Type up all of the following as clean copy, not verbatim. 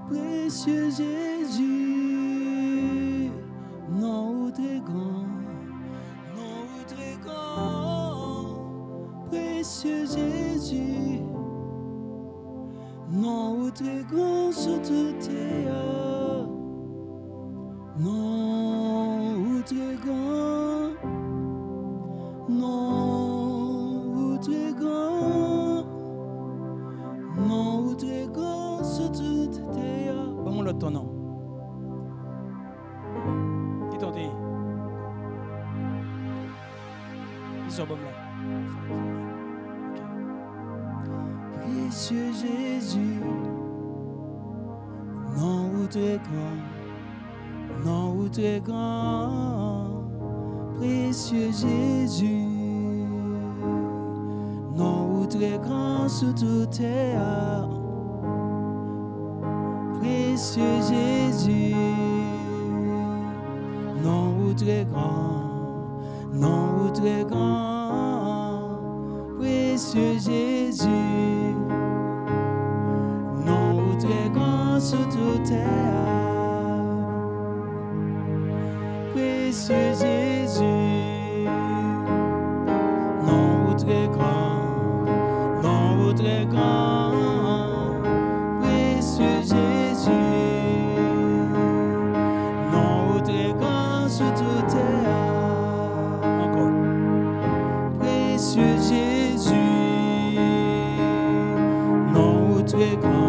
précieux Jésus, non très grand, précieux Jésus, non très grand sur toute terre, non très grand, non très grand, non très grand sur toute terre. Bon, l'autre ton nom. Qui t'en dit? Ils sont bons là. Précieux Jésus, non très grand, non très grand, précieux Jésus, non très grand sur toute terre, précieux Jésus, non très grand, non très grand, précieux Jésus. Très grand sur toute terre, précieux Jésus, non très grand, non très grand, précieux Jésus, non très grand sur toute terre, encore, précieux Jésus, non très grand.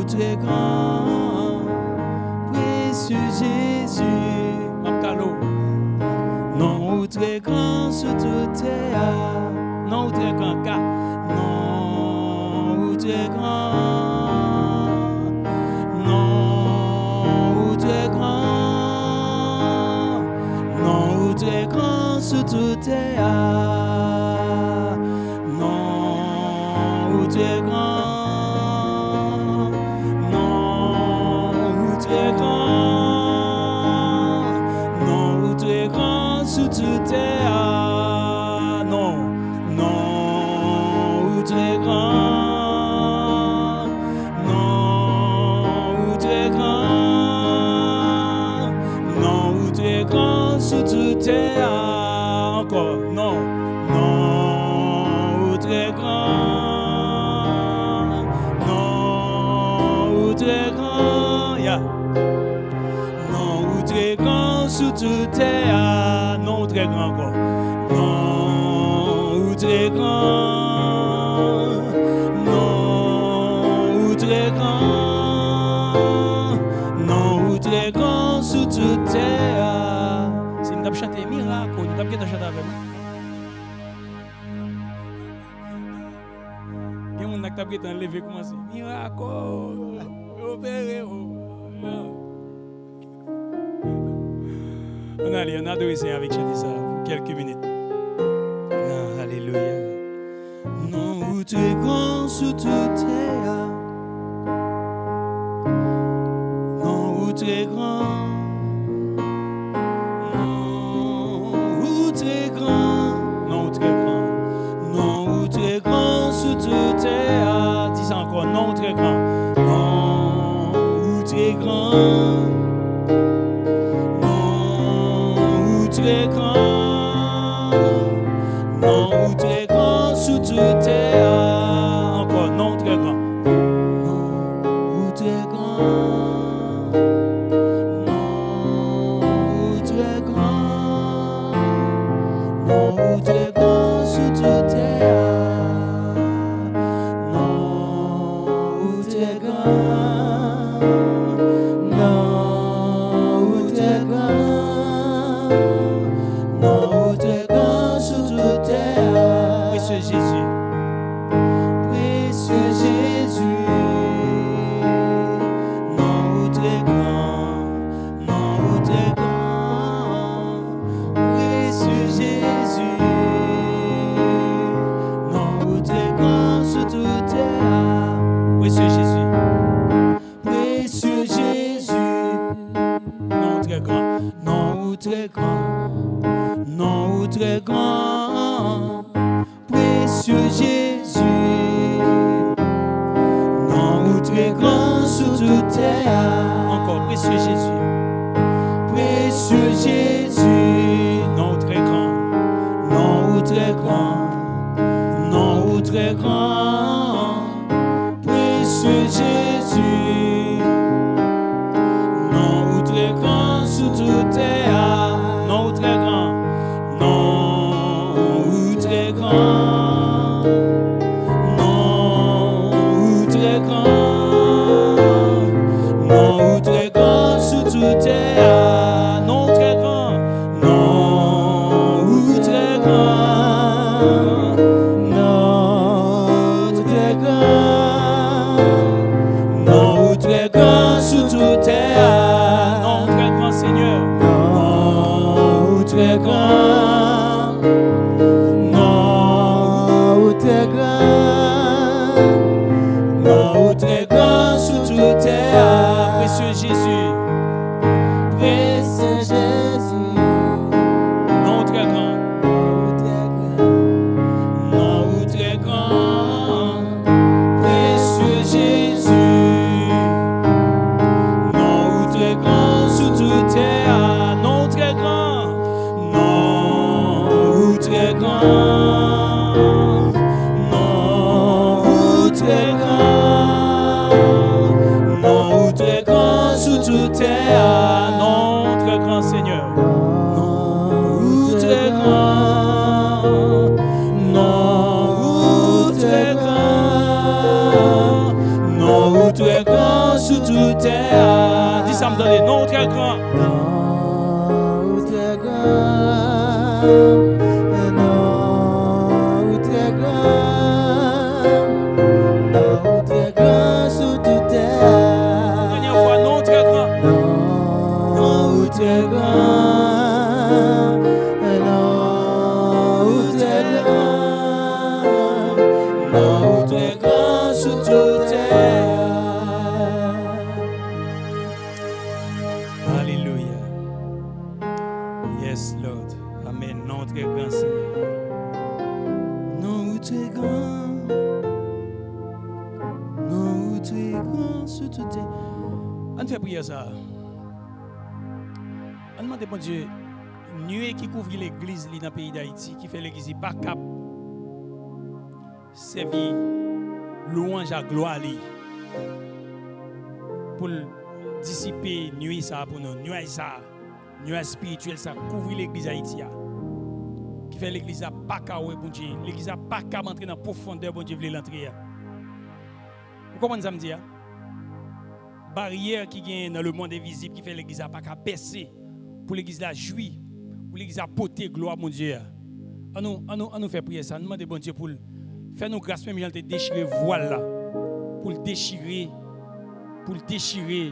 Très grand, précieux Jésus, Mapkalo, non très grand sur toute terre, non très grand, non très grand, non très grand, non très grand sur toute terre, non très grand. Toute terre, non, non, très grand, non, très grand, non, très grand, sous toute terre, encore, non, non, très grand, non, très grand, yeah. Non, très grand, sous toute terre. Non, très grand encore. Non, très grand. Non, très grand. Non, très grand sous toute terre. Si nous avons chanté miracle, nous avons chanté avec moi. Il y a un monde qui a levé comme ça. Miracle, opéré. On a adoré ça avec Chadissa pour quelques minutes. Ah, alléluia. Non, très grand sur toute terre. Non, très grand. Non, très grand. Non, très grand. Non, très grand sur toute terre. Dis ça encore. Non, très grand. Non, très grand. Très grand, non, très grand sous toute terre, encore, non, très grand, non, très grand, non, très grand, non, très grand sous toute terre, non, très grand, non, très grand. Non, très grand sur toute terre. Précieux Jésus. Précieux Jésus. Non, très grand. Non, très grand. Précieux Jésus. Non, très grand sur toute terre. Précieux Jésus. Précieux Jésus. Non, très grand. Non, très grand. Non, très grand, précieux Jésus, non, très grand sous toute terre. Encore, précieux Jésus. Précieux Jésus, Non très grand. nom ou très grand, nom ou très grand. Précieux Jésus, nom ou très grand sous toute terre. Non très grand. Non ou très grand, non ou très grand, non ou très grand sous toute terre. Non très grand. Non ou très grand, non ou très grand, non ou très grand sous toute terre. Non très grand Seigneur. Non ou très grand, non ou très grand, non ou très grand sous toute terre. Précieux Jésus. Précieux Jésus, Non très grand. non ou très grand, précieux Jésus, non ou très grand sous toute terre. Non très grand. Non ou très grand, non ou très grand, non ou très grand sous toute terre. Non très grand Seigneur. Non ou très grand, non ou très grand, non ou très grand sous toute terre. Dis ça me donne. Non très grand. Non ou très grand, non ou très grand, non ou très grand sous toute terre. Dernière fois. Non très grand. Non ou très grand, non ou très grand, non ou très grand sous toute terre. Alléluia. Yes, Lord. Amen. Non très grand Seigneur. Non ou très grand, non ou très grand sous toute terre. On fait prier ça. On demande bon Dieu, nuée qui couvre l'église dans le pays d'Haïti, qui fait l'église pas cap. Servir louange à gloire li. Pour dissiper nuit ça pour nous, nuage spirituel ça couvre l'église Haïti. Qui fait l'église pas cap bon Dieu, l'église pas cap entrer dans profondeur bon Dieu veut l'entrer. Vous comprenez ça me dit? Barrière qui gagne dans le monde invisible qui fait l'église pas qu'à percer pour l'église la jouir pour l'église à porter gloire mon Dieu. On nous fait prier ça, nous demander bon Dieu pour faire nous grâce même de déchirer voile là pour le déchirer et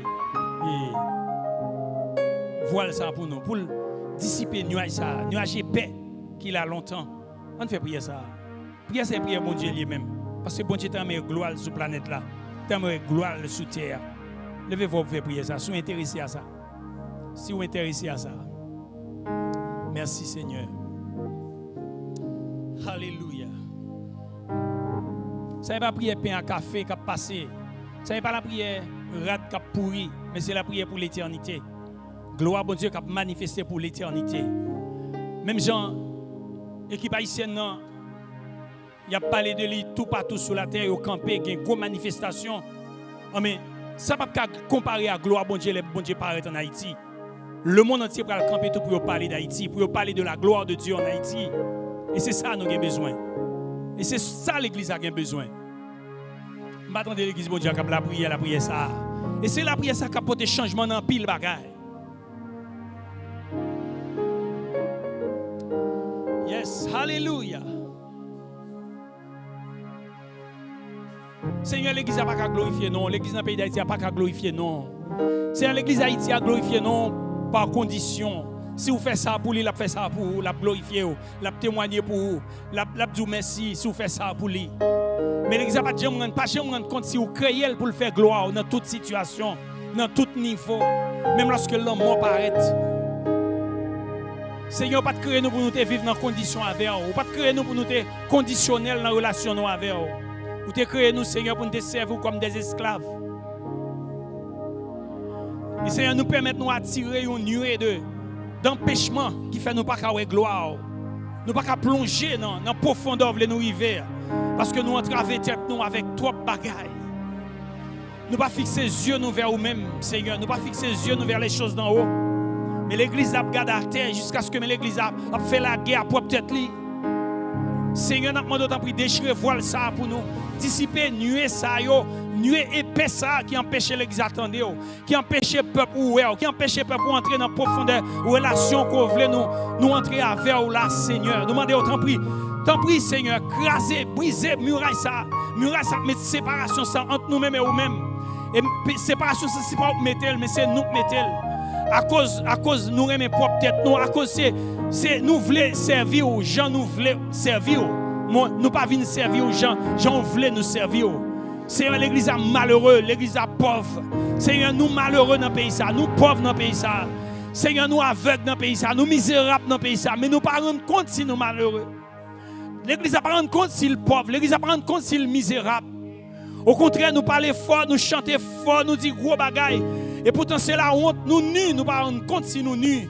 voile ça pour nous pour dissiper nuage ça, nuage épais qu'il a longtemps. On fait prier ça. Prier c'est prier mon Dieu lui-même parce que bon Dieu t'a mis gloire sur planète là, t'a mis gloire sur terre. Levez-vous pour faire prier ça. Si vous êtes intéressé à ça. Si vous êtes intéressé à ça. Merci Seigneur. Alléluia. Ça n'est pas la prière pain à café qui a passé. Ça n'est pas la prière rat qui a pourri. Mais c'est la prière pour l'éternité. Gloire bon Dieu qui a manifesté pour l'éternité. Même Jean, l'équipe haïtienne, il a parlé de lui tout partout sur la terre. Au campé, il y a une grosse manifestation. Mais ça ne peut pas comparer à gloire bon Dieu, les bon Dieu paraît en Haïti. Le monde entier va camper tout pour parler d'Haïti, pour parler de la gloire de Dieu en Haïti. Et c'est ça que nous avons besoin. Et c'est ça l'église a besoin. Je m'attends de l'église bon Dieu qui a la prière ça. Et c'est la prière ça qui a porté changement dans pile bagaille. Yes, hallelujah. Seigneur, l'église n'a pas qu'à glorifier, non. L'église dans le pays d'Haïti n'a pas qu'à glorifier, non. Seigneur, l'église d'Haïti a glorifié, non, par condition. Si vous faites ça pour lui, il fait ça pour vous, il glorifier, il témoigner pour vous, il dit merci si vous faites ça pour lui. Mais l'église n'a pas jamais rendre compte si vous créez pour le faire gloire dans toute situation, dans tout niveau, même lorsque l'homme mort paraît. Seigneur, pas de créer nous pour nous vivre dans conditions avec vous, pas de créer nous pour nous conditionnels dans la relation avec vous. Vous te créez nous, Seigneur, pour nous servir comme des esclaves. Et Seigneur, nous permettre nous attirer une nuée d'empêchement qui fait nous pas qu'à gloire. Nous pas qu'à plonger dans la profondeur de nous river. Parce que nous entravons tête nous avec trop de bagailles. Nous pas fixer les yeux nous vers nous-mêmes, Seigneur. Nous pas fixer les yeux nous vers les choses d'en haut. Mais l'église a gardé à terre jusqu'à ce que l'église a fait la guerre pour peut-être lui. Seigneur, nous demandons de déchirer voile ça pour nous. Dissiper nuée ça, nuée épais ça qui empêche l'église d'attendre, qui empêche le peuple qui empêche le peuple d'entrer dans la profondeur relation qu'on voulait nous entrer avec là, Seigneur. Nous demandons tant pis, Seigneur, craser, briser muraille ça, mettre séparation ça entre nous-mêmes et nous-mêmes. Et séparation ça, c'est pas nous mettre, mais c'est nous mettre. À cause nous remet propre tête nous, à cause c'est nous voulons servir aux gens, nous voulons servir. Nous pas venir servir aux gens, gens voulaient nous servir. Seigneur, l'église a malheureux, l'église a pauvre. Seigneur, nous malheureux dans le pays ça, nous pauvres dans le pays ça. Seigneur, nous aveugles dans le pays ça, nous misérables dans le pays ça, mais nous pas rendre compte si nous malheureux. L'église n'a pas rendre compte si le pauvre, l'église n'a pas rendre compte si le misérable. Au contraire, nous parler fort, nous chanter fort, nous dire gros bagaille. Et pourtant, c'est la honte, nous nus, nous ne pas rendre compte si nous nus.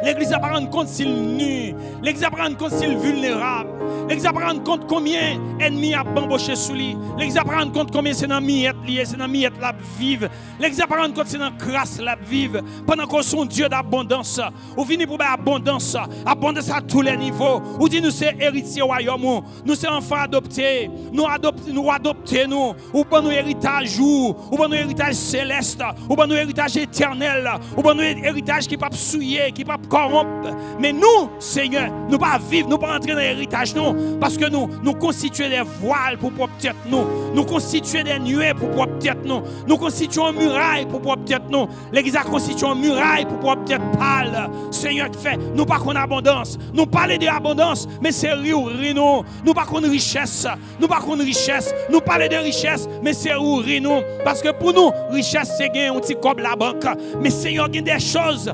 L'église n'a pas rendre compte s'il nu. L'église n'a pas rendre compte s'il vulnérable. L'église n'a pas rendre compte combien ennemis a bamboché sous lui. L'église n'a pas rendre compte combien c'est dans miette lié, c'est dans miette la vive. L'église n'a pas rendre compte c'est dans grâce la vive. Pendant qu'on son Dieu d'abondance. Ou vini pour abondance, abondance à tous les niveaux. Ou dit nous c'est héritier royaume, nous c'est enfants adoptés, nous adopter nous, ou pas nous héritage ou pas nous héritage céleste, ou pas nous héritage éternel, ou pas nous héritage qui pas souiller, qui pas corrompre. Mais nous, Seigneur, nous pas vivre, nous pas entrer dans l'héritage nous, parce que nous constituons des voiles pour propre tête nous constituons des nuées pour propre tête nous constituons une muraille pour propre tête nous. L'église a constitué une muraille pour propre tête pâle. Seigneur qui fait, nous pas qu'on abondance, nous parler de abondance, mais c'est rino. Nous pas qu'on richesse, nous pas qu'on richesse, nous parler de richesse, mais c'est rino. Parce que pour nous, richesse c'est gagner un petit comme la banque, mais Seigneur il y a des choses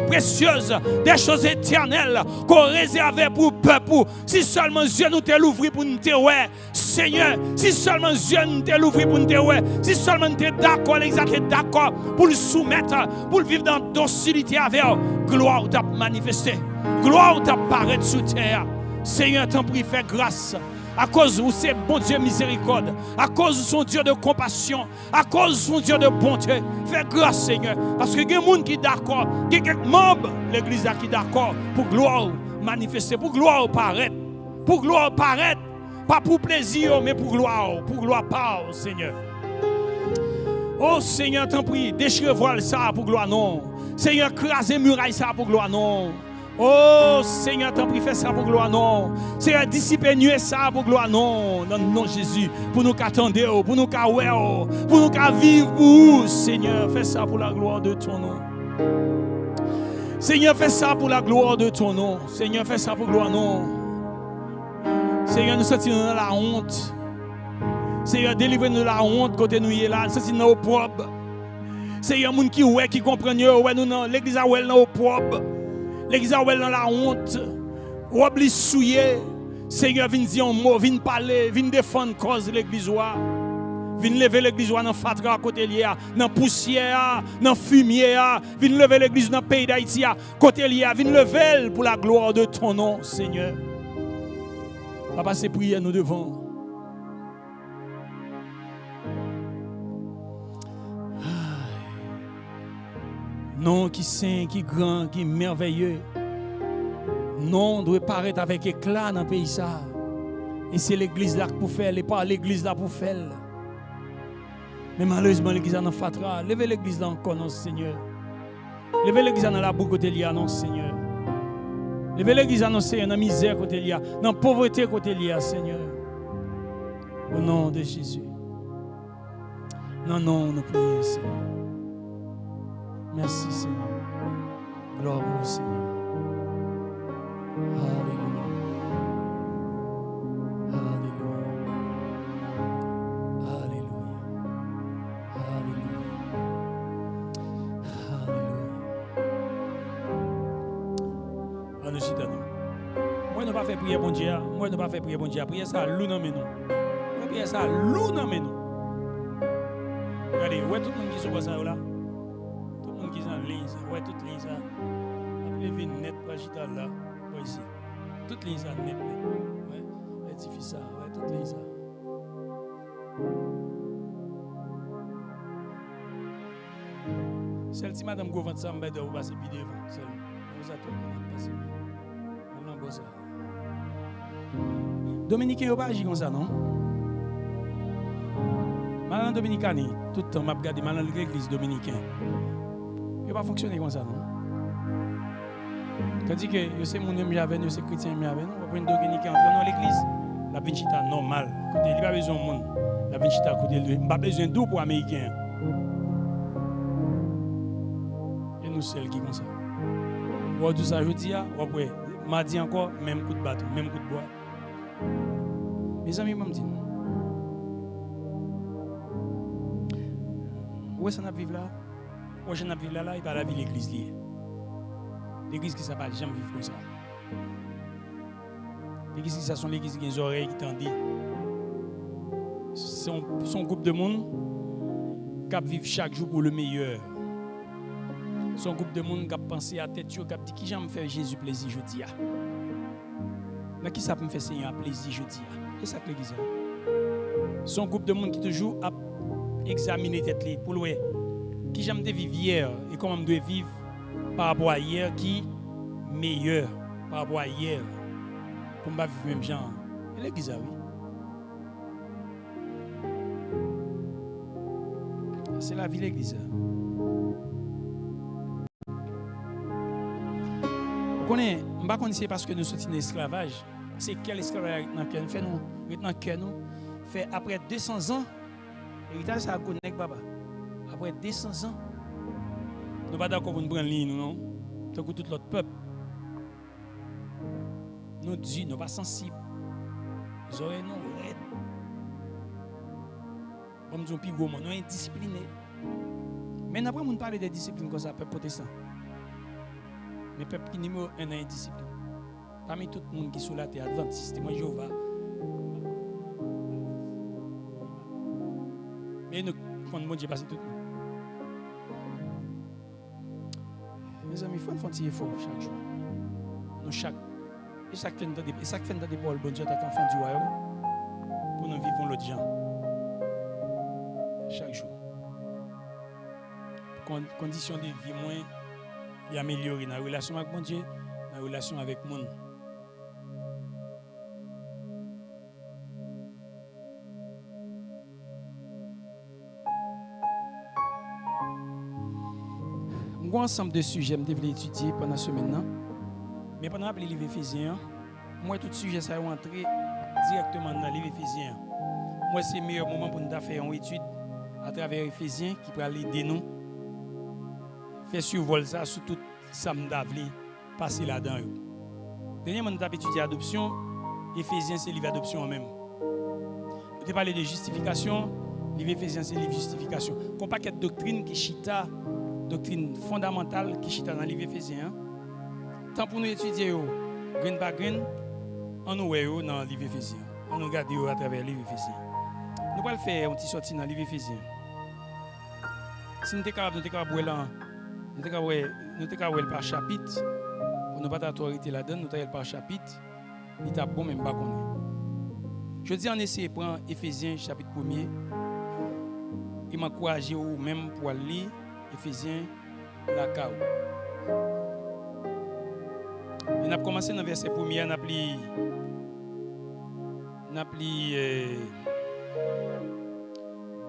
précieuses, des choses éternelles qu'on réservait pour le peuple. Si seulement Dieu nous t'a ouvert pour nous te ouais, Seigneur, si seulement Dieu nous t'a ouvert pour nous te ouais, si seulement nous t'es d'accord, l'exact d'accord pour le soumettre, pour le vivre dans docilité avec gloire t'a manifesté, gloire t'a paraître sous terre. Seigneur, t'en prie, fais grâce. À cause où c'est bon Dieu miséricorde, à cause de son Dieu de compassion, à cause de son Dieu de bonté, fais grâce Seigneur. Parce que il y a des gens qui sont d'accord, il y a quelques membres de l'église qui sont d'accord pour gloire manifester, pour gloire paraître, pas pour plaisir, mais pour gloire par Seigneur. Oh Seigneur, t'en prie, déchire voile ça pour gloire non. Seigneur, craser muraille ça pour gloire non. Oh Seigneur, t'en prie, fais ça pour gloire non. Seigneur, dissiper nuée ça pour gloire non. Dans le nom de Jésus, pour nous qu'attendre, pour nous qu'aouer, pour nous qu'à vivre pour Seigneur, fais ça pour la gloire de ton nom. Seigneur, fais ça pour la gloire de ton nom. Seigneur, fais ça pour gloire non. Seigneur, nous sortons dans la honte. Seigneur, délivre-nous de la honte côté nous y est là. Nous sortons dans le propre. Seigneur, moun qui ouais, qui comprennent, ouais, nous dans l'église à ouais dans le propre. L'église a dans la honte, ou oublie souillé. Seigneur, viens dire un mot, viens parler, viens défendre cause de l'église. Viens lever l'église dans fatra à côté lié, dans poussière, dans fumier. Viens lever l'église dans le pays d'Haïti côté lié. Viens lever pour la gloire de ton nom, Seigneur. Papa, c'est prière nous devons. Non qui saint, qui grand, qui merveilleux. Non doit paraître avec éclat dans le pays ça. Et c'est l'église là pour faire, et pas l'église là pour faire. Mais malheureusement l'église là dans fatra, levez l'église là encore non Seigneur. Levez l'église là dans la boue côté lié non Seigneur. Levez l'église là non Seigneur dans misère côté lié, dans pauvreté côté lié Seigneur. Au nom de Jésus. Non nous prions Seigneur. Merci Seigneur. Gloire au Seigneur. Alléluia. Alléluia. Alléluia. Alléluia. Alléluia. Nous chita nous. Moi ne pas faire prier bon Dieu. Moi ne pas faire prier bon Dieu. Prier ça loup dans mes nous. Prier ça loup dans mes nous. Regardez, où est tout le monde qui sont comme ça là? monde qui sont en ligne, ouais, toute ligne ça. Après, vient net pour agiter là, ouais, ici. Toute ligne ça, net. Ouais, édifie ça, ouais, toute ligne ça. Celle-ci, madame Gouverne, ça m'a dit, vous passez plus devant. Seulement. Vous attendez, vous passez. Maintenant, bon ça. Dominicain, vous pas agir comme ça, non? Maintenant, Dominicain, tout le temps, je regarde maintenant l'église dominicaine. Il ne pas fonctionner comme ça, non? Tandis que c'est mon ami avec nous, c'est chrétien avec nous. On va prendre Dominicain entrer dans l'église. La vinchita normale. Il n'y a pas besoin de monde. La vinchita côté lui. Il n'y a pas besoin d'eau pour Américain. Et nous, celles qui comme ça. On va tout ça, je dis, après, mardi encore, même coup de bateau, même coup de bois. Mes amis, m'ont dit. Où est-ce qu'on a vécu là? Où est-ce qu'on a vécu là? Il va la vie l'église liée. L'église qui ne va jamais vivre comme ça. L'église qui sont l'église qui a des oreilles qui tendent. Son groupe de monde qui vivent chaque jour pour le meilleur. Son groupe de monde qui pense à tête, qui dit qui j'aime faire Jésus plaisir jeudi. Mais qui ça peut me faire Seigneur plaisir jeudi? C'est ça que l'église a. Son groupe de monde qui toujours a examiné tête pour le qui j'aime de vivre hier et comment je dois vivre par rapport à hier qui meilleur par rapport à hier pour ne vivre même genre. Et l'église a oui. C'est la vie de l'église. Vous connaissez, je ne sais pas si c'est parce que nous sommes en esclavage. C'est quel esclavage dans lequel nous faisons? Nous fait après 200 ans. L'héritage, ça a connecté, papa. Après 200 ans, nous ne sommes pas d'accord pour nous prendre ligne, non? Tant que tout l'autre peuple. Nous disons, nous ne sommes pas sensibles. Nous oreilles, nous raides. Comme nous sommes nous sommes indisciplinés. Mais après, nous parlons de discipline comme ça, peuple protestant. Mais peuple qui numéro 1 est indiscipline. Parmi tout le monde qui est sur la terre, adventiste, moi Jéhovah. Mais nous, quand nous Dieu passe tout le monde. Mes amis, il faut faire un effort chaque jour. Nous chaque. Et ça fait dans des bols, bon Dieu, tant qu'enfant du royaume, pour nous vivre l'autre gens. Chaque jour. Conditions de vie moins et améliorer dans la relation avec mon Dieu, dans la relation avec le monde. Un ensemble de sujets que je devais étudier pendant ce semaine. Mais pendant le livre Éphésiens, moi, tout sujet ça est entré directement dans le livre Éphésiens. Moi, c'est le meilleur moment pour nous faire une étude à travers Éphésiens qui peut aider nous. Faire survol ça sur tout ça nous passer là-dedans. Dernièrement, nous avons étudié l'adoption. Éphésiens, c'est le livre d'adoption en même. Nous avons parlé de justification. Le livre Éphésiens, c'est le livre de justification. Comme paquet de doctrine qui chita, doctrine fondamentale qui chita dans le livre Éphésiens. Tant pour nous étudier, grain par grain, on nous voit dans le livre Éphésiens. On nous regarde à travers le livre Éphésiens. Nous allons faire un petit sortie dans le livre Éphésiens. Si nous sommes capables de par chapitre, pour ne pas t'autorité là-dedans, nous allons par chapitre, il t'a bon même pas connaître. Je dis en essayer de prendre Éphésiens chapitre 1er, et m'encourager ou même pour lire Éphésiens la CAO. On a commencé dans le verset 1er, on a pris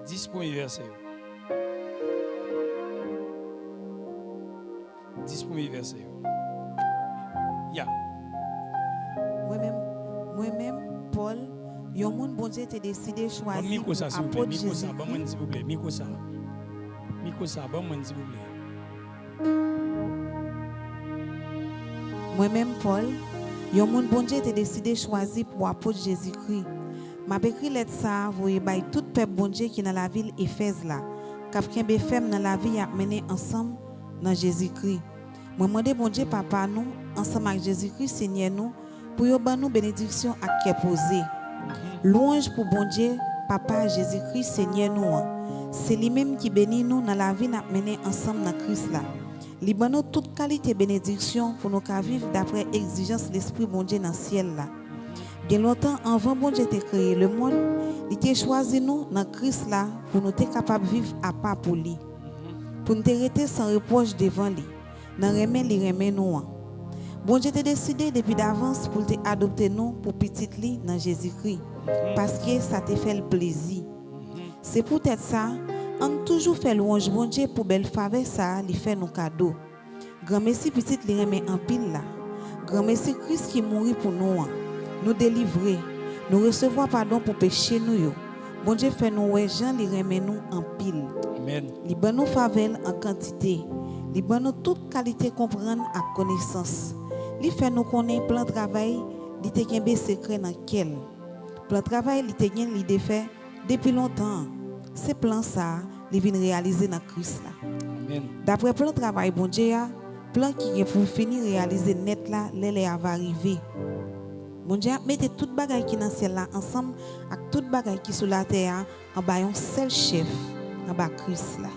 10 premiers versets. 10 premiers versets. Ya. Moi-même, Paul, yon moun bon Dieu t'a décidé de choisir apôtre Jésus. S'il vous plaît. Micro ça, bon moi s'il vous plaît. Moi-même, Paul, yon moun bon Dieu t'a décidé de choisir pour apôtre Jésus-Christ. M'a écrit lettre ça, voyez bay tout peuple bon Dieu qui dans la ville Éphèse là, cap kembe femme dans la vie a mené ensemble dans Jésus-Christ. Moi demande bon Dieu papa nous ensemble avec Jésus-Christ Seigneur nous pour yo ban nous bénédiction à qui posé. Louange pour bon Dieu Papa Jésus-Christ Seigneur nous. C'est lui-même qui bénit nous dans la vie n'a mené ensemble dans Christ là. Li ban nous toute qualité bénédiction pour nous vivre d'après exigence l'esprit bon Dieu dans le ciel là. Bien longtemps avant bon Dieu t'a créé le monde, il t'a choisi nous dans Christ là pour nous être capable de vivre à part pour lui. Pour nous rester sans reproche devant lui. Dans remet li remet nous. Bon Dieu t'a décidé depuis d'avance pour te adopter nous pour petit li dans Jésus-Christ parce que ça te fait le plaisir. C'est peut-être ça, on toujours fait louange bon Dieu pour belle faveur ça, lui fait nos cadeaux. Grand merci petit li remet en pile là. Grand merci Christ qui mourit pour nous, nous délivrer, nous recevoir pardon pour péché nous yo. Bon Dieu fait nous ouais Jean li remet nous en pile. Amen. Li ban nous faveur en quantité. Li ban nous toute qualité comprendre à connaissance. Li fait nous connaître plan travail, li te kembe secret dans quel. Plan travail li te gen li défait depuis longtemps. C'est plan ça, li vient réaliser dans Christ là. Amen. D'après plan travail bon Dieu a, plan qui est pour finir réaliser net là, les va arriver. Bon Dieu mettez toute bagaille qui dans ciel là ensemble avec toute bagaille qui sur la terre en bas un seul chef, en bas Christ là.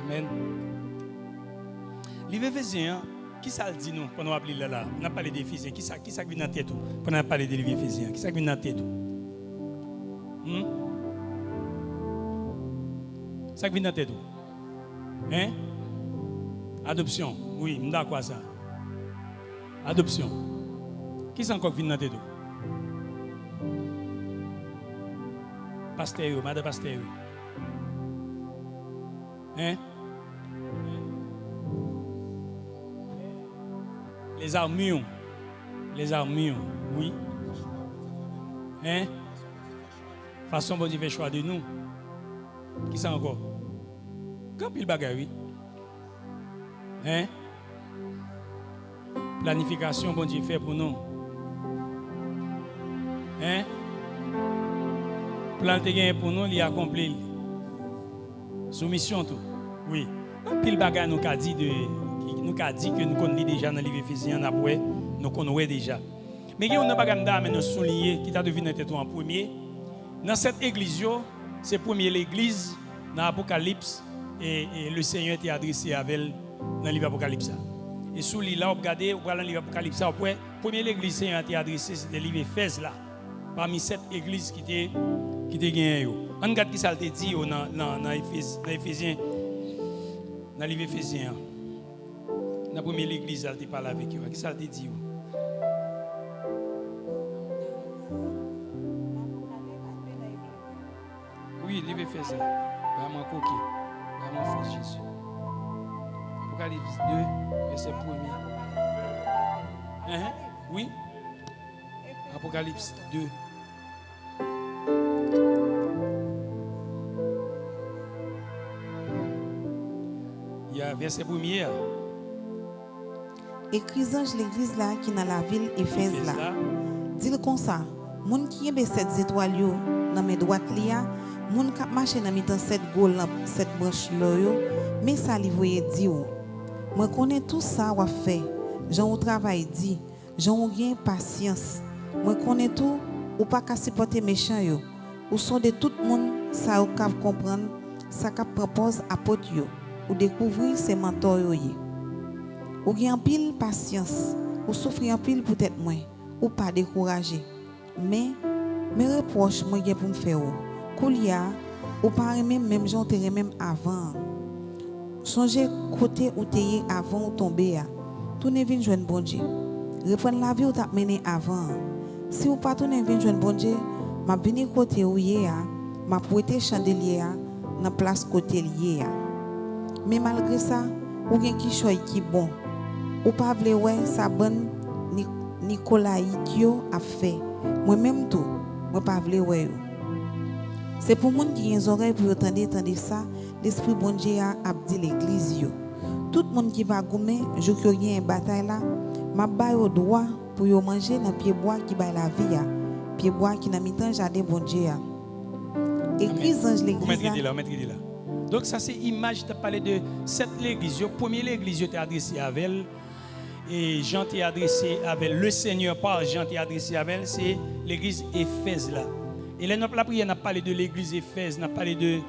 Amen. Livre Éphésiens, qui ça le dit nous quand on appelle là? On a parlé d'Éphésiens, qui ça vient dans la tête tout? Quand on a parlé de livre Éphésiens, qui ça vient dans la tête tout? Ça vient dans la tête tout? Hein? Adoption. Oui, je suis d'accord avec ça. Adoption. Qui ça encore vient dans la tête tout? Pasteur, madame pasteur. Hein? Les armures, oui. Hein? Façon bon Dieu fait choix de nous. Qui ça encore? Quand il bagaille, oui. Hein? Planification bon Dieu fait pour nous. Hein? Plan te gagne pour nous, il accompli. Soumission tout. Oui. Pile bagaille nous a dit que nous connaissons déjà dans le livre Éphésiens après, nous connaissons déjà. Mais il y a un bagage mais nous souligner qui t'a deviné tête en premier. Dans cette église, c'est première l'église dans l'Apocalypse et le Seigneur était adressé avec elle dans le livre Apocalypse. Et sous là, regardez, vous voyez dans le livre Apocalypse après, première l'église Seigneur était adressé c'était le livre Éphèse là. Parmi cette église qui était gagné. On regarde qui ça te dit dans Éphésiens. Dans le livre Éphésiens. Dans la première église, elle te parle avec eux. Qu'est-ce que ça te dit? Oui, livre Éphésiens. Vraiment coquille. Vraiment fils Jésus. Apocalypse 2, verset 1er. Oui. Apocalypse 2. Il y a verset 1er. Écris ange l'église là qui dans la ville Éphèse là. Dis-le comme ça. Moun qui est cette étoile yo dans mes droites lia, moun qui marche dans mi cette gol cette branche là yo, mais ça li voye di yo. Moi connais tout ça ou fait. Jean au travail dit, Jean gain patience. Moi connais tout ou pas qu'à supporter méchant yo. Ou sont de tout monde ça ou cap comprendre, ça cap propose apôtre yo ou découvrir ses mentors yo. Ou gain pile patience, ou souffrir en pile peut-être moins, ou pas découragé. Mais mes reproches moi pour me faire Koulia ou pas même gens te même avant. Songez côté où t'es avant ou tomber tout ne vient joindre bon Dieu. Reprendre la vie ou t'a mené avant. Si ou pas tout ne vient joindre bon Dieu, m'a venir côté où yé m'a prêté chandelier dans place côté lié. Mais malgré ça, ou gen qui choix qui bon. Ou pas vle ouais ça bonne Nicolas Itio a fait. Moi même tout, moi pas vle ouais. C'est pour monde qui a des oreilles pour entendre ça, l'esprit bon Dieu a dit l'église yo. Tout monde qui va gommer, je que y a une bataille là, m'a bail au droit pour yo manger dans pied bois qui bail la vie pied bois qui dans mi-temps jardin bon Dieu. Église ange l'église là. Donc ça c'est image tu as parlé de cette église, première l'église tu adressé avec elle. Et Jean t'est adressé avec le Seigneur par Jean t'est adressé avec elle, c'est l'église Éphèse là. Et là, la prière n'a parlé de l'église Éphèse, n'a parlé de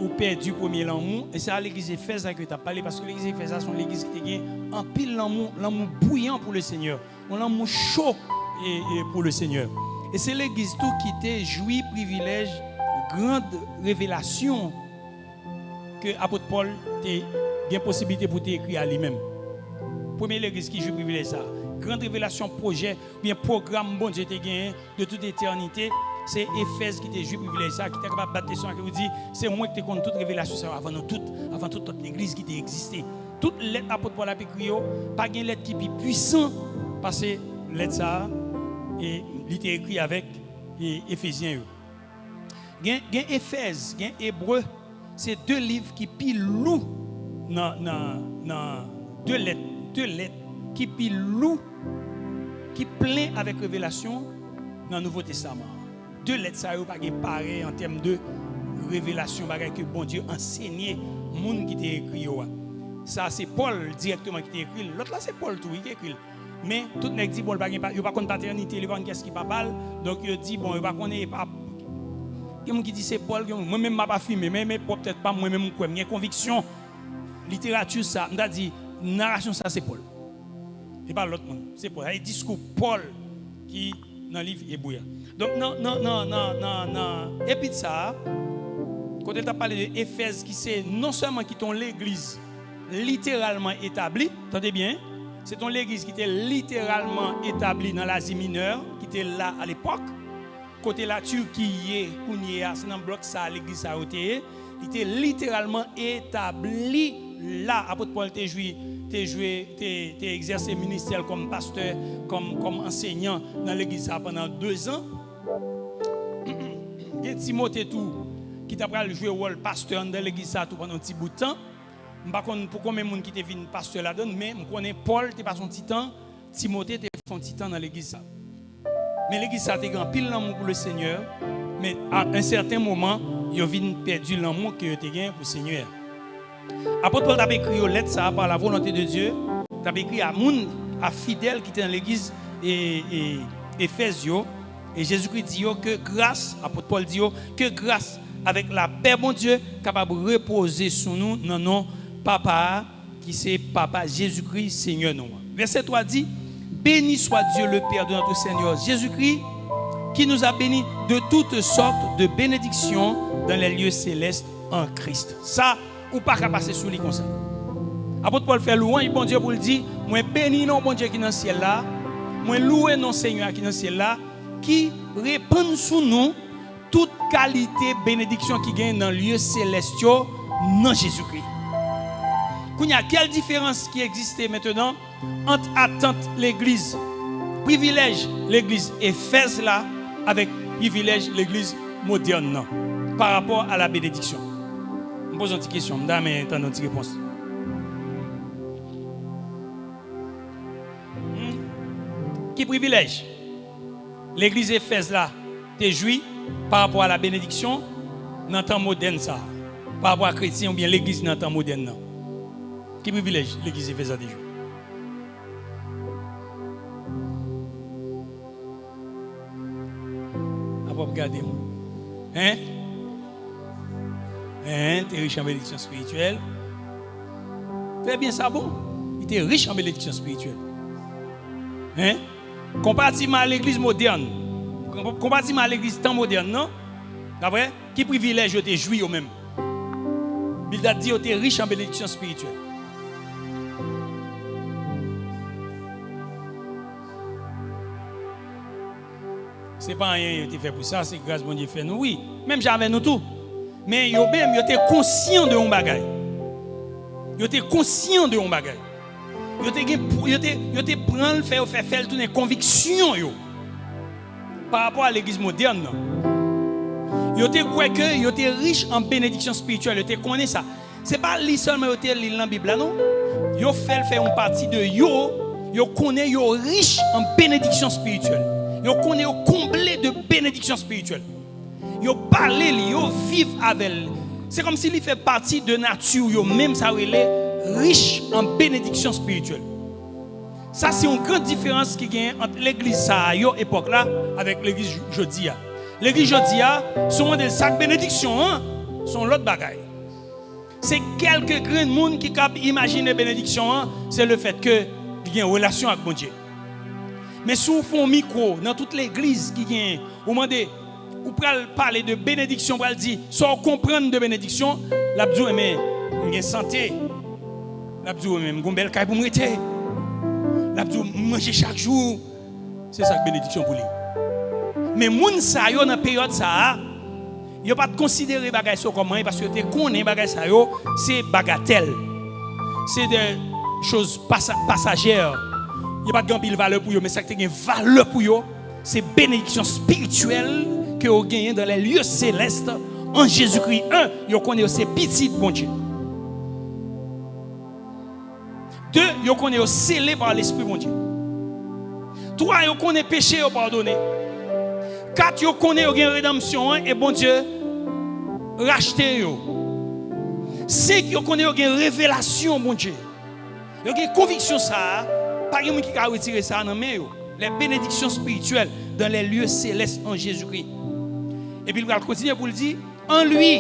ou perdu premier l'amour. Et c'est à l'église Éphèse que tu as parlé, parce que l'église Éphèse, c'est l'église qui gagne en pile l'amour bouillant pour le Seigneur, un amour chaud et pour le Seigneur. Et c'est l'église tout qui t'a joui privilège, grande révélation que l'apôtre Paul a une possibilité pour t'écrire à lui-même. Première l'église qui joue privilège ça. Grande révélation, projet, bien programme bon Dieu t'a gagné de toute éternité. C'est Éphèse qui t'a joué privilège ça, qui t'a capable de battre son qui vous dit c'est moi qui t'ai connu toute révélation ça avant toute l'église qui t'a existé. Toute lettre apôtre Paul a écrit, pas une lettre qui est plus puissante parce que lettre ça et il était écrit avec Éphésiens. Il y a Éphèse, il y a Hébreu, c'est deux livres qui pile lourd dans deux lettres qui pile lourd qui plein avec révélation dans le Nouveau Testament. Deux lettres ça pas pareil en termes de révélation que bon Dieu enseigné monde qui t'a écrit. Ça c'est Paul directement qui t'a écrit, l'autre là c'est Paul tout qui écrit. Mais tout nèg dit bon il pas connaît paternité, il pas qu'est-ce qui pas parle. Donc il dit bon il pas connaît pas quelqu'un qui dit c'est Paul, moi même m'a pas filmé mais peut-être pas moi même quoi, j'ai conviction littérature ça, on a dit narration ça c'est Paul. Et pas l'autre monde, c'est Paul. Il discours Paul qui dans le livre Hébreu. Donc non. Et puis ça quand tu as parlé de Éphèse qui c'est non seulement qui ton l'église littéralement établie, entendez bien, c'est ton l'église qui était littéralement établie dans l'Asie mineure, qui était là à l'époque. Côté la Turquie, c'est dans le bloc ça, l'église a été, il était littéralement établi là. Apôtre Paul t'a exercé ministère comme pasteur, comme enseignant dans l'église pendant 2 ans. Il y a Timothée tout qui t'a joué le rôle pasteur dans l'église pendant un petit bout de temps. Je ne sais pas pour combien de monde qui est venu pasteur là-dedans, mais je connais Paul, tu pas son petit temps, Timothée, tu son petit temps dans l'église. Mais l'église a été grand pile l'amour pour le Seigneur, mais à un certain moment, il a perdu l'amour que tu as gagné pour le Seigneur. Apôtre Paul t'a écrit aux lettres ça par la volonté de Dieu, t'a écrit à monde, à fidèles qui étaient dans l'église Éphèse, et Jésus-Christ dit que grâce, apôtre Paul dit que grâce avec la paix bon Dieu capable de reposer sur nous non Papa, qui c'est Papa Jésus-Christ, Seigneur nous. Verset 3 dit, béni soit Dieu le Père de notre Seigneur Jésus-Christ, qui nous a bénis de toutes sortes de bénédictions dans les lieux célestes en Christ. Ça, ou pas qu'à passer sous les comme ça. Apôtre Paul fait louange, bon Dieu pour le dire, moi béni non bon Dieu qui est dans le ciel là, moi loué non Seigneur qui est dans le ciel là, qui répand sous nous toute qualité bénédiction qui gagne dans les lieux célestiaux dans Jésus-Christ. Il y a quelle différence qui existe maintenant entre attente l'église, privilège l'église Éphèse là avec privilège l'église moderne non, par rapport à la bénédiction. Je pose une petite question, madame, et attends une petite réponse. Qui privilège l'église Éphèse là t'es joui par rapport à la bénédiction dans le temps moderne ça, par rapport à chrétien ou bien l'église dans le temps moderne non. Qui privilège l'église Éphèse des jours? Après regardez moi. Tu es riche en bénédiction spirituelle. Très bien ça bon. Tu es riche en bénédiction spirituelle. Comparativement à l'église moderne. Comparativement à l'église temps moderne, non? D'après, qui privilège tu es joui au même? Bildad dit tu es riche en bénédiction spirituelle. C'est pas rien qui fait pour ça, c'est grâce bon Dieu fait nous. Oui, même j'avais nous tout. Mais yo même yo était conscient de un bagage. Yo était conscient de un bagage. Yo te prendre faire tourner conviction yo. Par rapport à l'église moderne. Yo te croit que yo était riche en bénédiction spirituelle, yo te connaît ça. C'est pas li seulement yo te li dans la Bible non. Yo fait une partie de yo connaît yo riche en bénédiction spirituelle. Yo connaît yo comblé de bénédiction spirituelle. Yo parler yo vivre avec. C'est comme s'il fait partie de nature yo même ça relait riche en bénédiction spirituelle. Ça c'est une grande différence qui gagne entre l'église ça yo époque là avec l'église aujourd'hui. L'église aujourd'hui, souvent des sacs bénédiction, sont l'autre bagaille. C'est quelques grands monde qui cap imaginer bénédiction, c'est le fait que il y a une relation avec mon Dieu. Mais si vous faites un micro dans toute l'église qui gagne, au moment de vous parler de bénédiction, vous dire sans comprendre de bénédiction, l'abdou mais une santé, l'abdou même une belle caille pour me rester, l'abdou manger chaque jour, c'est ça que bénédiction pour lui. Mais moun sa yo dans période ça, yo pas considérer bagay ça comme parce que tu connais bagay ça yo, c'est bagatelle. C'est des choses passagères. Il n'y a pas de grande valeur pour eux, mais ça qui a une valeur pour eux, c'est bénédiction spirituelle que vous gagnez dans les lieux célestes en Jésus-Christ. Vous connaissez ces petites, bon Dieu. 2, vous connaissez scellé par l'Esprit, bon Dieu. 3, vous connaissez péché, vous pardonné. 4, vous connaissez une rédemption et bon Dieu racheté. 5, vous connaissez une révélation, bon Dieu. Vous avez une conviction ça. Pas de qui a retiré ça dans les bénédictions spirituelles dans les lieux célestes en Jésus-Christ. Et puis il va continuer pour le dire, en lui,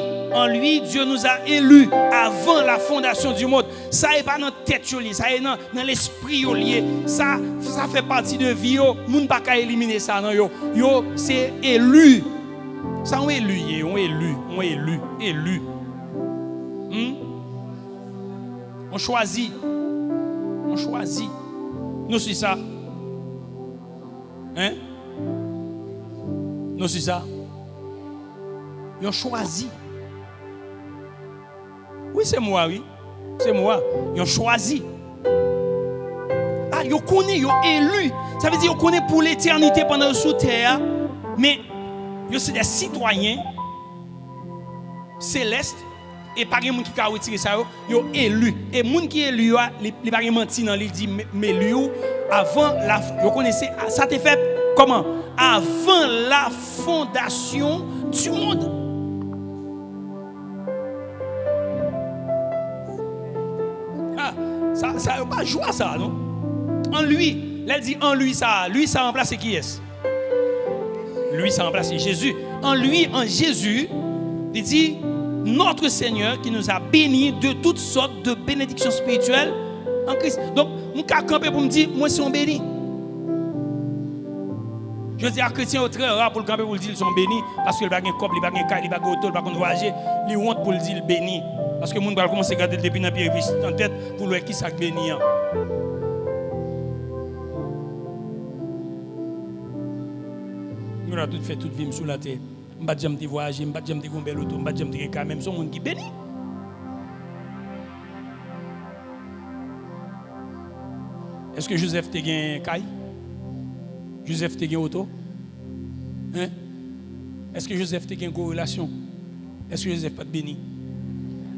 Dieu nous a élus avant la fondation du monde. Ça n'est pas dans la tête, ça est dans l'esprit lié. Ça fait partie de vie. Nous ne pouvons pas éliminer ça. C'est élu. Ça, on est élu. On élu. On choisit. Nous sommes ça. Hein? Nous sommes ça. Ils ont choisi. Oui, c'est moi, oui. C'est moi. Ils ont choisi. Ah, ils connaissent, ils ont élu. Ça veut dire qu'ils connaissent pour l'éternité pendant sous terre. Mais ils sont des citoyens célestes. Et pas de gens qui ont retiré ça, ils ont élu. Et les gens qui sont élus, ils n'ont pas menti dans l'île, dit, mais lui, avant la. Vous connaissez, ça t'est fait comment? Avant la fondation du monde. Ah, ça n'a pas joué à ça, non? En lui, elle dit en lui, ça remplace qui est-ce? Lui, ça remplace Jésus. En lui, en Jésus, il dit. Notre Seigneur qui nous a bénis de toutes sortes de bénédictions spirituelles en Christ. Donc, je suis campé pour me dire, moi, je suis béni. Je dis à chrétiens, c'est très rare pour le camper pour le dire, ils sont bénis parce qu'ils n'ont pas de couple, ils n'ont pas de caille, ils n'ont pas de auto, ils n'ont pas de voyager. Ils ont honte pour le dire béni. Parce que les gens vont commencer à garder depuis dans pied en tête pour le qui ça béni. Nous avons tout fait, toute vie sous la terre. Je ne vais pas dire que je voyage, je ne vais pas dire que je vais auto, je ne vais pas dire que je vais même son monde qui bénit. Est-ce que Joseph te gagne caille? Joseph te gagne auto? Hein? Est-ce que Joseph te gagne corrélation? Est-ce que Joseph pas te béni?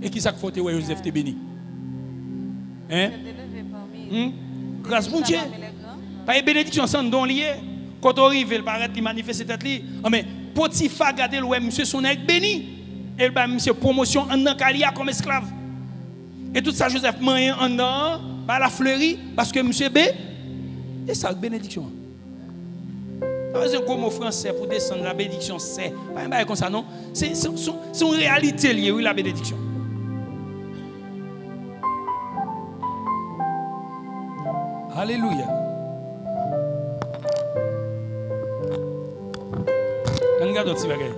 Et qui ça que faut te voir Joseph te béni? Hein? Grâce à Dieu. Pas une bénédiction sans don lié. Quand on arrive, il paraît qu'il manifeste cette tête. Mais Potiphar garde le monsieur son nègre béni. Et bah monsieur promotion en dans carrière comme esclave. Et tout ça Joseph moyen en dans par la fleurie parce que monsieur B et ça bénédiction. Pas un gros mot français pour descendre la bénédiction c'est pas un bail comme ça non, c'est une réalité liée oui la bénédiction. Alléluia. Regarde un petit bagage.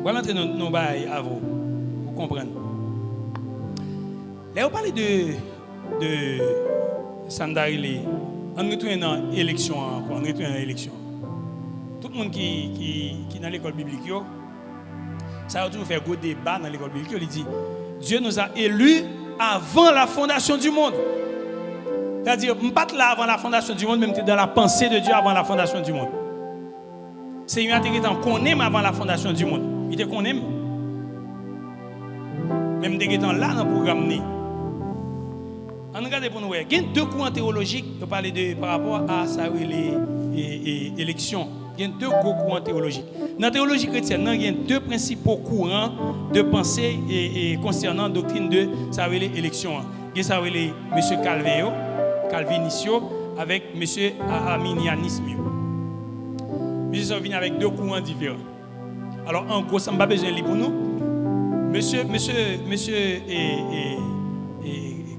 Voilà entrer dans nos bails à vous comprendre. Là on parle de Sandari, on retourne dans l'élection encore, on retourne dans l'élection. Tout le monde qui dans l'école biblique ça a toujours fait un débat dans l'école biblique, il dit Dieu nous a élus avant la fondation du monde. C'est-à-dire, je ne suis pas là avant la fondation du monde, même dans la pensée de Dieu avant la fondation du monde. C'est une intégrité qu'on aime avant la fondation du monde. Il dit qu'on aime. Même des gens là dans le programme. On regarde pour nous. Il y a deux courants théologiques qui parlent par rapport à ça, les élections. Il y a deux gros courants théologiques. Dans la théologie chrétienne, il y a deux principaux courants de pensée concernant la doctrine de l'élection. Il y a M. Calvinisio avec M. Arminianisme. Monsieur vient avec deux courants différents. Alors, en gros, ça ne m'a pas besoin de lire pour nous. Monsieur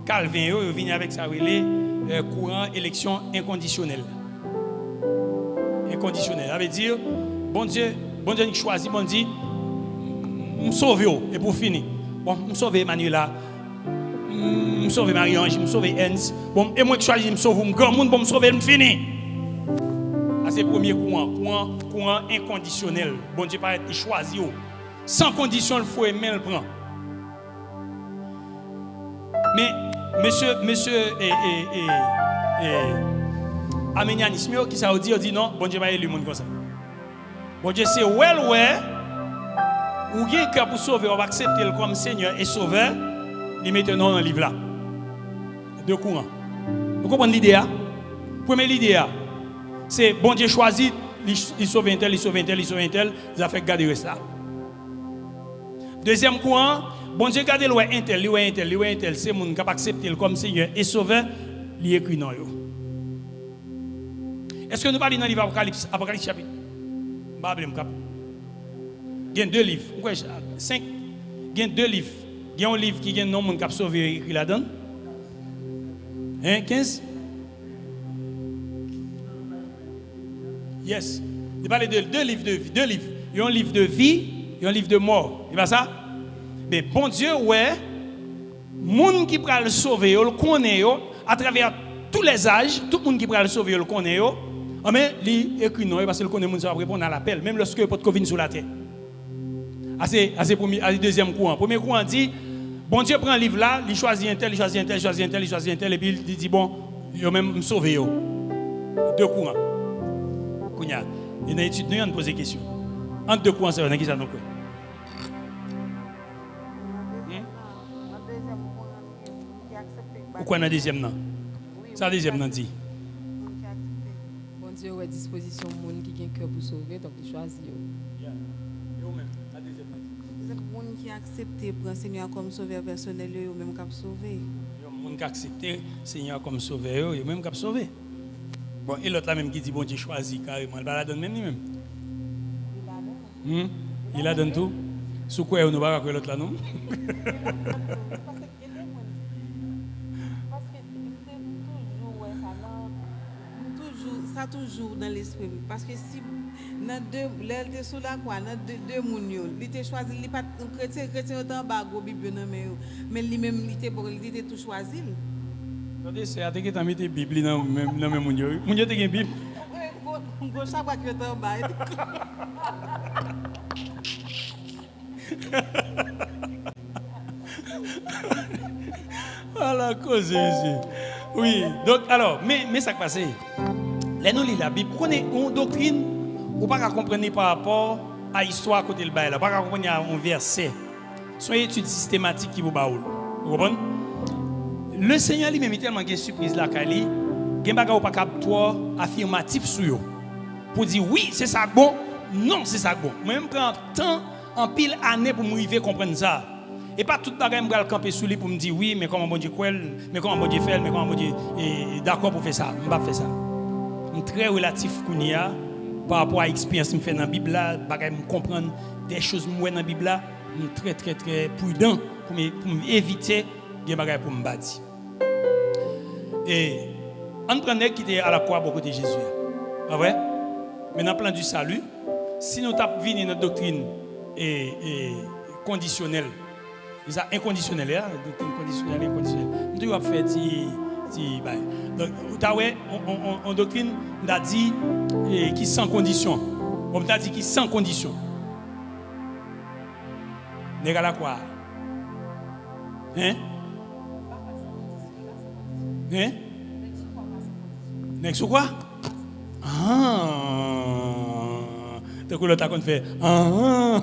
Calvin, il vient avec ça, courant élection inconditionnelle. Inconditionnelle. Ça veut dire, bon Dieu nous choisit, bon Dieu, me sauve, et pour finir. Bon, me sauve Manuela, me sauve Marie-Ange, me sauve Hans. Bon, et moi qui choisis, me sauve, grand monde, bon, me sauve, me finir. C'est le premier courant inconditionnel. Bon Dieu paraît choisi. Sans condition, il faut aimer le prendre. Mais monsieur Aménianisme qui ça veut dire, dit non, bon Dieu va élu le monde comme ça. Bon Dieu c'est ou bien que pour sauver, on va accepter le comme Seigneur et Sauveur, il met un nom dans le livre là. Deux courants. Vous comprenez l'idée? Première idée, c'est bon Dieu choisit, il sauve un tel, il sauve un tel, il sauve un tel, il a fait garder ça. Deuxième courant, bon Dieu garde un tel, c'est mon qui a accepté comme Seigneur et Sauveur, il écrit non. Est-ce que nous parlons dans le livre Apocalypse chapitre? Il y a deux livres, 5. Il y a deux livres. Il y a un livre qui a un nom qui a sauvé écrit là-dedans. 15. Yes. Il parle de deux livres de vie. Deux livres. Il y a un livre de vie, il y a un livre de mort. C'est pas ça? Mais bon Dieu, ouais, monde qui peut le sauver, il le connaît à travers tous les âges, tout le monde qui peut le sauver, il le connaît. Mais il écrit non parce qu'il connaît monde ça va répondre à l'appel, même lorsque il n'y a pas de Covid sur la terre. C'est le deuxième courant. Premier courant dit, bon Dieu prend un livre là, il choisit un tel, il choisit un tel, il choisit un tel, il choisit un tel, et puis il dit bon, il a même sauvé. Deux courants. Il y a une étude, nous allons poser des questions. Entre deux courants, c'est qui ça nous? Pourquoi dans le deuxième non? Ça, le deuxième non dit. Bon Dieu a disposition de monde qui a un cœur pour sauver, donc il choisit. C'est le monde qui a accepté pour un Seigneur comme sauveur personnel, ou même qui a sauvé. Le monde qui a accepté le Seigneur comme sauveur, ou même qui a sauvé. Bon, et l'autre là même qui dit bon Dieu choisit carrément, il va la donner même lui-même. Il la donne tout. Sous quoi on ne va pas l'autre là non? Ça toujours dans l'esprit parce que si dans deux l'elle sous la quoi dans deux moun yo il était choisi il pas chrétien autant bago bible non mais lui même il était tout choisi. Attendez, c'est attaquer ta mettre bible dans même moun yo te gen bible go chaque fois que tu bas. Voilà cause ici. Oui, donc alors mais ça qui passe. Là nous lit la Bible, vous connaissez une doctrine ou pas comprendre par rapport à l'histoire côté le bail là, pas comprendre un verset. Soyez étude systématique qui vous baoul. Vous comprenez? Le Seigneur lui-même est tellement une surprise là Kali, gen baga ou pas capteur affirmatif sur yo. Pour dire oui, c'est ça bon, non, c'est ça bon. Même prend temps en pile année pour m'arriver comprendre ça. Et pas tout bagay me gal camper sous lui pour me dire oui, mais comment bon Dieu quoi, mais comment bon Dieu fait, mais comment bon Dieu est d'accord pour faire ça. On va faire ça. Très relatif kounia par rapport à l'expérience que je fais dans la Bible là, bagay me comprendre des choses moi dans la Bible là, très prudent pour m'éviter des bagay pour me bâtir. Et on prend qui était à la croix beaucoup de Jésus. Ah ouais? Mais dans le plan du salut, si nous tapons venu notre doctrine conditionnelle, c'est inconditionnelle, doctrine conditionnelle et inconditionnelle. Nous devons faire donc, on doctrine a dit qui sans condition. On a dit qui sans condition. N'est-ce pas quoi? Hein? Hein? N'est-ce quoi? Ah! Donc l'autre a fait ah!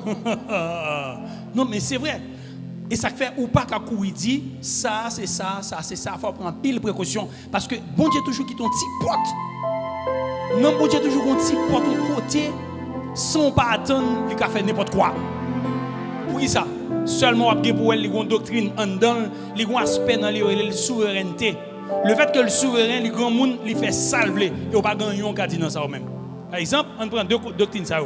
Non mais c'est vrai. Et ça fait ou pas qu'à courir dit ça c'est ça, faut prendre pile précaution parce que bon Dieu toujours qui ton petit pote. Non bon Dieu toujours un petit pote au côté sans pas attendre il a fait n'importe quoi. Pour qui ça? Seulement pour elle une doctrine en dedans, il y a un aspect dans la souveraineté. Le fait que le souverain, le grand monde, il fait salver et on pas gagner un qui dit dans ça même. Par exemple, on prend deux doctrines ça,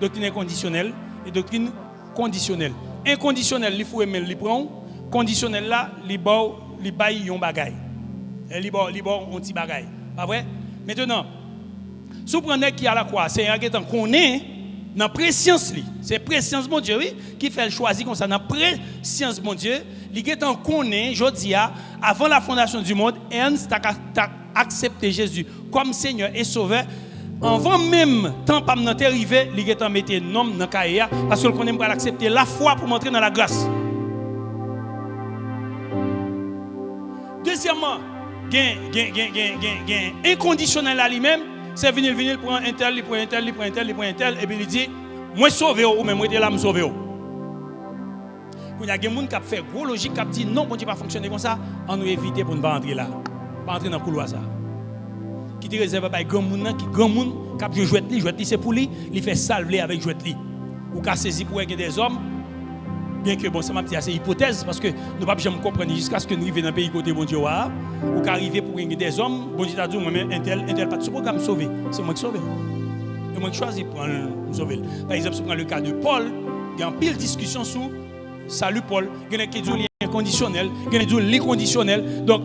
doctrine inconditionnelle et doctrine conditionnelle. Inconditionnel, il faut aimer, il prend. Conditionnel là, il baille un bagay. Il baille un petit bagay. Pas vrai? Maintenant, si vous prenez qui à la croix, c'est un qui connaît dans préscience li. C'est préscience mon Dieu oui, qui fait le choisir comme ça dans préscience mon Dieu, il est en connaît jodi avant la fondation du monde, Ernst t'a accepté Jésus comme Seigneur et Sauveur. Avant même temps pas m'en arrivé, il est en mettre nom dans cahier parce que connaît pas l'accepter la foi pour montrer dans la grâce. Deuxièmement, gain inconditionnel à lui-même, c'est venir pour un tel, pour un tel, pour un tel, pour un tel et puis il dit moi sauver ou même moi là me sauver. Il y a des gens qui fait gros logique qui dit non, bon Dieu pas fonctionner comme ça, on nous éviter pour ne pas entrer là, pas entrer dans le couloir ça. Qui te réserve par grand monde qui cap jouet li c'est pour lui, il fait salver avec jouet li. Ou qu'a saisi pour des hommes. Bien que bon ça m'a dit c'est hypothèse parce que nous pas jamais comprendre jusqu'à ce que nous arrivions dans le pays côté bon Dieu ou qu'arriver pour gagner des hommes, bon Dieu t'a dit moi même intel pas de ce programme sauver, c'est moi qui sauver. Et moi qui choisis pour me sauver. Par exemple, si on prend le cas de Paul, il y a une pile discussion sur salut Paul, il y a qui dit inconditionnel, il y a qui dit l'inconditionnel. Donc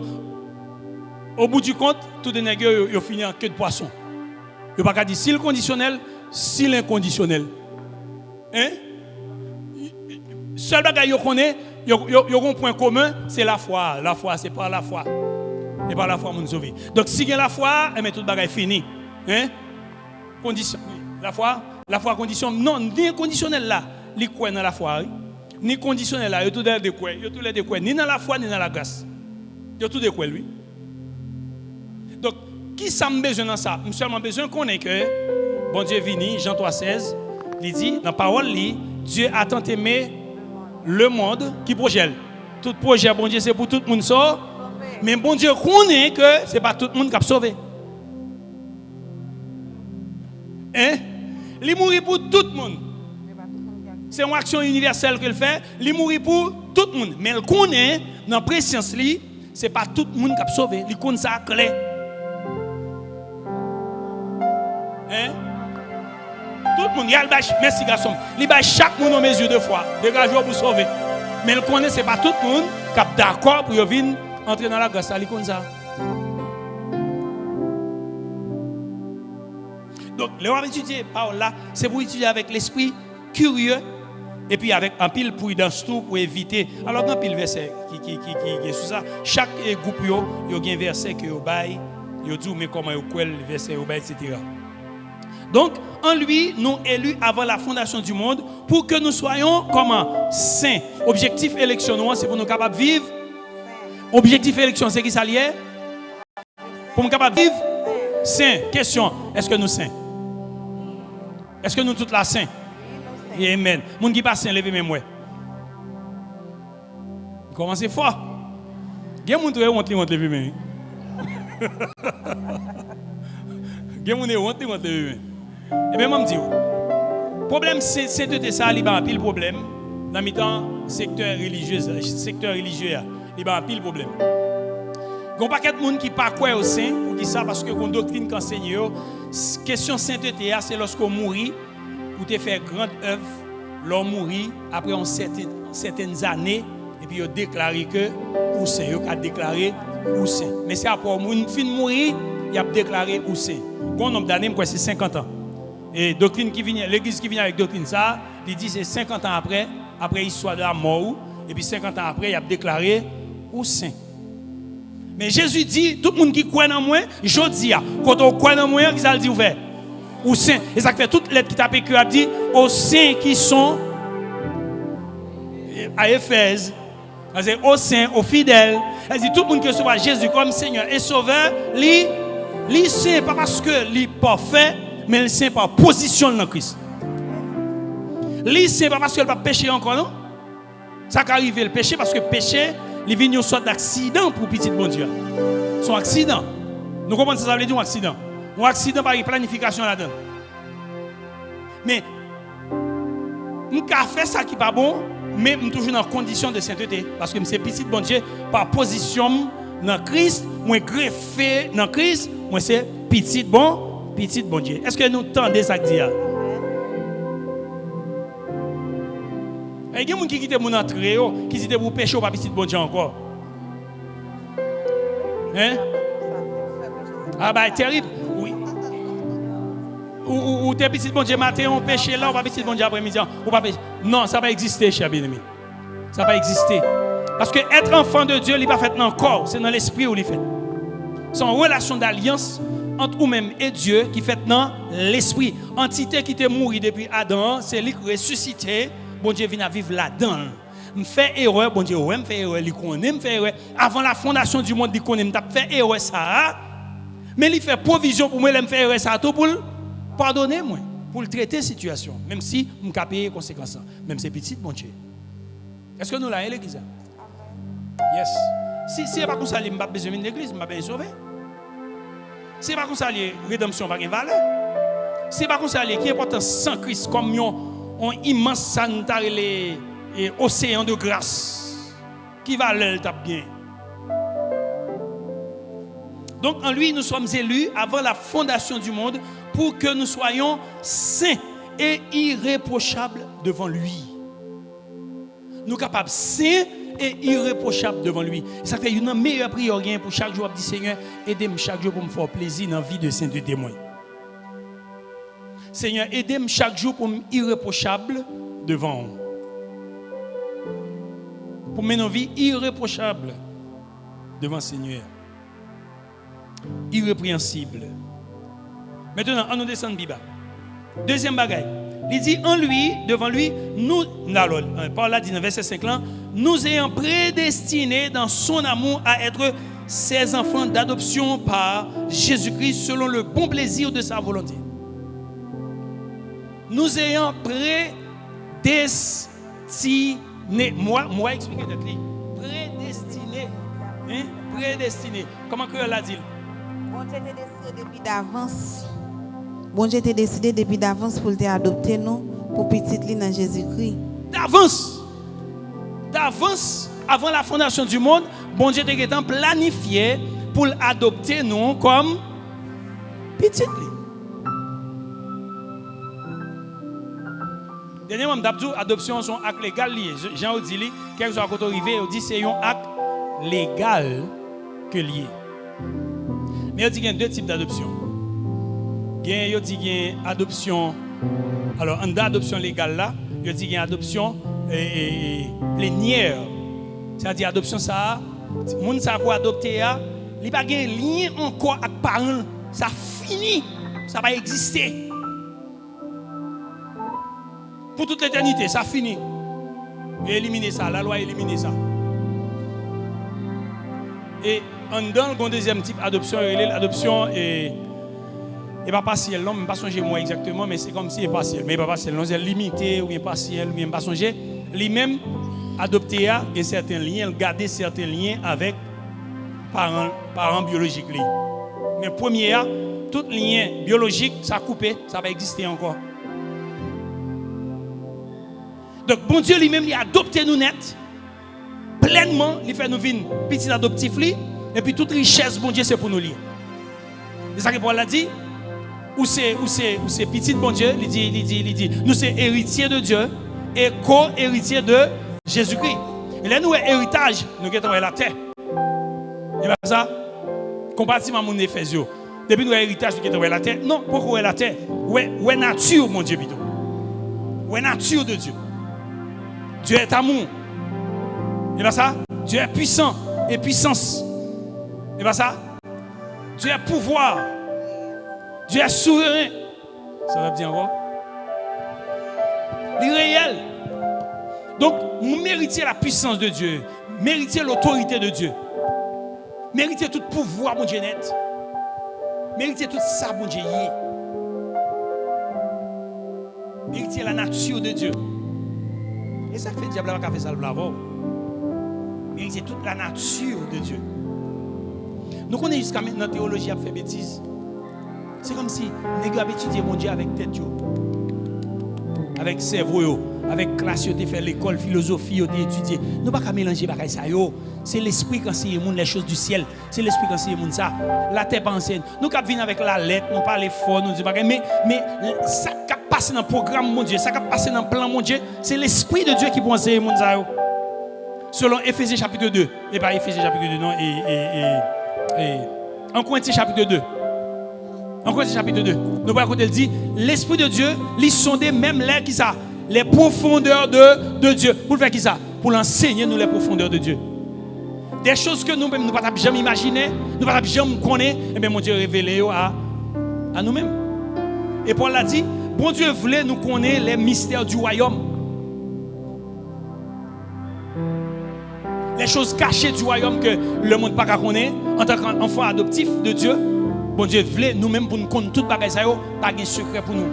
au bout du compte, tout les nègres ils finissent en queue de poisson. Il pas qu'à dire si le conditionnel, si l'inconditionnel. Hein? Seul bagage yo connaît, yo un point commun, c'est la foi. La foi, c'est pas la foi. Et par la foi mon sauver. Donc si y a la foi, mais tout bagage fini. Hein? Condition. La foi condition non, ni inconditionnel là, li quoi dans la foi. Ni conditionnel là, yo tout de quoi, yo tout les de quoi, ni dans la foi ni dans la grâce. Yo tout de quoi lui. Donc qui ça me besoin dans ça? Nous seulement besoin qu'on ait que bon Dieu vini, Jean 3,16, il dit dans parole li, Dieu a tant aimé le monde qui projette. Tout projet, bon Dieu, c'est pour tout le monde sauver. Mais bon Dieu connaît que ce n'est pas tout le monde qui a sauvé. Hein? Il mourit pour tout le monde. C'est une action universelle qu'il fait. Il mourit pour tout le monde. Mais il connaît, dans la préscience, ce n'est pas tout le monde qui a sauvé. Il connaît ça clair. Hein? Tout le monde, merci garçon. Il bat chaque monde aux mesures de foi. Dégagez pour sauver. Mais il connaît, ce n'est pas tout le monde qui est d'accord pour venir entrer dans la grâce. Il connaît ça. Donc, le on va étudier par là, c'est pour étudier avec l'esprit curieux et puis avec un pile prudence tout pour éviter. Alors, un pile verset qui est sur ça. Chaque groupe, il y a un verset qui est dit, mais comment il y a le verset, etc. Donc, en lui, nous élus avant la fondation du monde pour que nous soyons comment? Saints. Objectif élection, c'est pour nous capables de vivre. Objectif élection, c'est qui ça lié? Pour nous capables de vivre saints. Question, est-ce que nous saints? Est-ce que nous tous là saints? Amen. Moun qui pas saint, levez même moi. Commencez fort. Gen moun tou honte lever même. Gen moun honte lever même. Eh bien, je dis, le problème, c'est de ça, il y a un pile problème. Dans le temps, secteur religieux, il y a un pile problème. Il y a pas de monde qui pas quoi au saint, pour qui ça, parce que la doctrine qu'enseigne, question sainteté, c'est lorsqu'on mourit, ou te fait grande œuvre, l'on mourit après certaines années, et puis il a déclaré que, ou saint, il a déclaré ou saint. Mais c'est après, une fin de mourir, il a déclaré ou saint. Bon nombre d'années, c'est 50 ans. Et doctrine qui vient, l'église qui vient avec doctrine ça, il dit c'est 50 ans après l'histoire de la mort, et puis 50 ans après, il a déclaré ou saint. Mais Jésus dit, tout le monde qui croit en moi, je dis, quand on croit en moi, il dit ouvert. Ou saint. Et ça fait toute lettre qui t'a écrit, a dit aux saints qui sont à Éphèse, aux saints, aux fidèles. Elle dit tout le monde qui reçoit Jésus comme Seigneur et Sauveur, lui saint pas parce que lui parfait, mais le saint par position dans Christ. Lui saint pas parce qu'il va pécher encore non. Ça qui arrive le péché parce que péché, il vient une sorte d'accident pour petit bon Dieu. Son accident. Nous comprenons ça veut dire un accident. Un accident par une planification là-dedans. Mais nous avons fait ça qui n'est pas bon, mais nous sommes toujours dans condition de sainteté. Parce que c'est petit bon Dieu par position dans Christ, moi greffé dans Christ, moi c'est petit bon petit bon Dieu. Est-ce que nous entendez ça que dit? Il y a des gens qui quittent mon entrée, qui disent pour pécher pas petit bon Dieu encore. Hein? Ah bah terrible. Oui. Ou t'es petit bon Dieu matin, on pêche là, ou pas petit bon Dieu après-midi, ou pas péché. Non, ça va exister, cher bien-aimé. Ça va exister. Parce que être enfant de Dieu, il n'est pas fait dans le corps, c'est dans l'esprit où il est fait. C'est une relation d'alliance entre vous-même et Dieu qui fait dans l'esprit. Entité qui était morte depuis Adam, c'est lui qui ressuscité. Bon Dieu vient à vivre là-dedans. Je fais erreur, bon Dieu, je fais erreur, il connaît, je fais erreur. Avant la fondation du monde, il connaît, je fais erreur ça. Mais il fait provision pour moi, il fait erreur ça tout pour pardonner moi, pour traiter la situation. Même si je peux payer les conséquences. Même si c'est petit, bon Dieu. Est-ce que nous l'avons l'église? Yes. Si ce n'est pas comme ça, je n'ai pas besoin de l'église, je ne vais pas sauver. Si ce n'est pas comme ça, la rédemption n'a pas de valeur. Si ce n'est pas comme ça, qui est important sans Christ, comme un immense sanitaire, océan de grâce, qui va le taper bien. Donc en lui, nous sommes élus avant la fondation du monde pour que nous soyons saints et irréprochables devant lui. Nous sommes capables saints et irréprochables devant lui. Ça fait une meilleure prière pour chaque jour. Dit Seigneur, aidez-moi chaque jour pour me faire plaisir dans la vie de sainteté. Seigneur, aidez-moi chaque jour pour me irréprochable devant vous. Pour mener une vie irréprochable devant le Seigneur. Irrépréhensible. Maintenant, on nous descend Biba. Deuxième bagaille. Il dit en lui, devant lui, nous, par là, dit dans verset 5 là, nous ayons prédestinés dans son amour à être ses enfants d'adoption par Jésus-Christ selon le bon plaisir de sa volonté. Nous ayons prédestiné. Moi expliquer peut-être. Prédestiné. Hein? Prédestiné. Comment que l'a dit? Bon Dieu t'a décidé depuis d'avance. Bon Dieu t'a décidé depuis d'avance pour t'adopter nous pour petite ligne dans Jésus-Christ. D'avance. Avant la fondation du monde, bon Dieu t'a planifié pour adopter nous comme petite ligne. Dernièrement, l'adoption sont acte légal lié. Jean dit li, quelque soit quand arrivé, on dit c'est un acte légal que lié. Mais il dit qu'il y a deux types d'adoption. Il dit qu'il y a adoption. Alors, en adoption légale là, il dit qu'il y a adoption plénière. C'est-à-dire adoption ça, monde ça pour adopter il pas gain lien encore avec parents, ça fini, ça va exister. Pour toute l'éternité, ça finit. Et éliminer ça, la loi éliminer ça. Et en dans le deuxième type d'adoption, l'adoption est pas partielle, non, je ne pas songer moi exactement, mais c'est comme si c'est partiel. Mais pas partiel, non, c'est limité ou bien partiel, ou bien pas songer. Lui-même, adopter, il y a certains liens, garder certains liens avec parents biologiques. Mais premier, tout lien biologique, ça coupé, ça va exister encore. Donc, bon Dieu lui-même, il a adopté nous net, pleinement, il fait nous venir petit adoptif, et puis toute richesse, bon Dieu, c'est pour nous lire. C'est ça que Paul a dit, ou c'est petit, bon Dieu, il dit, nous sommes héritiers de Dieu et co-héritiers de Jésus-Christ. Et là, nous, héritage, nous sommes la terre. Et bien ça, comparativement à mon Éphésiens, depuis nous, héritage, nous sommes la terre. Non, pourquoi la terre? Où est nature, mon Dieu, plutôt? Où est nature de Dieu? Dieu est amour. Et bien ça, Dieu est puissant et puissance. Et bien ça, Dieu est pouvoir. Dieu est souverain. Ça va bien encore? L'irréel. Donc, vous méritez la puissance de Dieu. Méritez l'autorité de Dieu. Méritez tout pouvoir, mon Dieu net. Méritez tout ça, mon Dieu. Méritez la nature de Dieu. Et ça fait le diable qui a fait ça le blavo. Méritez toute la nature de Dieu. Nous connaissons jusqu'à maintenant la théologie a fait bêtise. C'est comme si nous avons étudié mon Dieu avec tête, avec cerveau. avec classe, yo te fait l'école, philosophie, yo te étudié. Nous pas qu'à mélanger bagay ça yo. C'est l'esprit qui enseigne moun les choses du ciel. C'est l'esprit qui enseigne moun ça. La terre pas enseigne. Nous qu'à venir avec la lettre, nous parler fort, nous dire bagay mais ça qui passe dans le programme mon Dieu, ça qui passe dans le plan mon Dieu, c'est l'esprit de Dieu qui peut enseigner moun ça yo. Selon Éphésiens chapitre 2, et pas Éphésiens chapitre 2 non et en Corinthiens chapitre 2. En Corinthiens chapitre 2, nous voyons côté il dit l'esprit de Dieu, lui sondait même l'air qui ça, les profondeurs de Dieu. Pour faire qui ça? Pour l'enseigner nous les profondeurs de Dieu. Des choses que nous-mêmes nous ne pouvons jamais imaginer, nous ne pouvons jamais connaître, et bien mon Dieu révélé à nous-mêmes. Et Paul l'a dit, bon Dieu voulait nous connaître les mystères du royaume. Les choses cachées du royaume que le monde n'a pas connaître en tant qu'enfant adoptif de Dieu. Bon Dieu voulait nous-mêmes pour nous connaître tout bagage ça, pas de secret pour nous.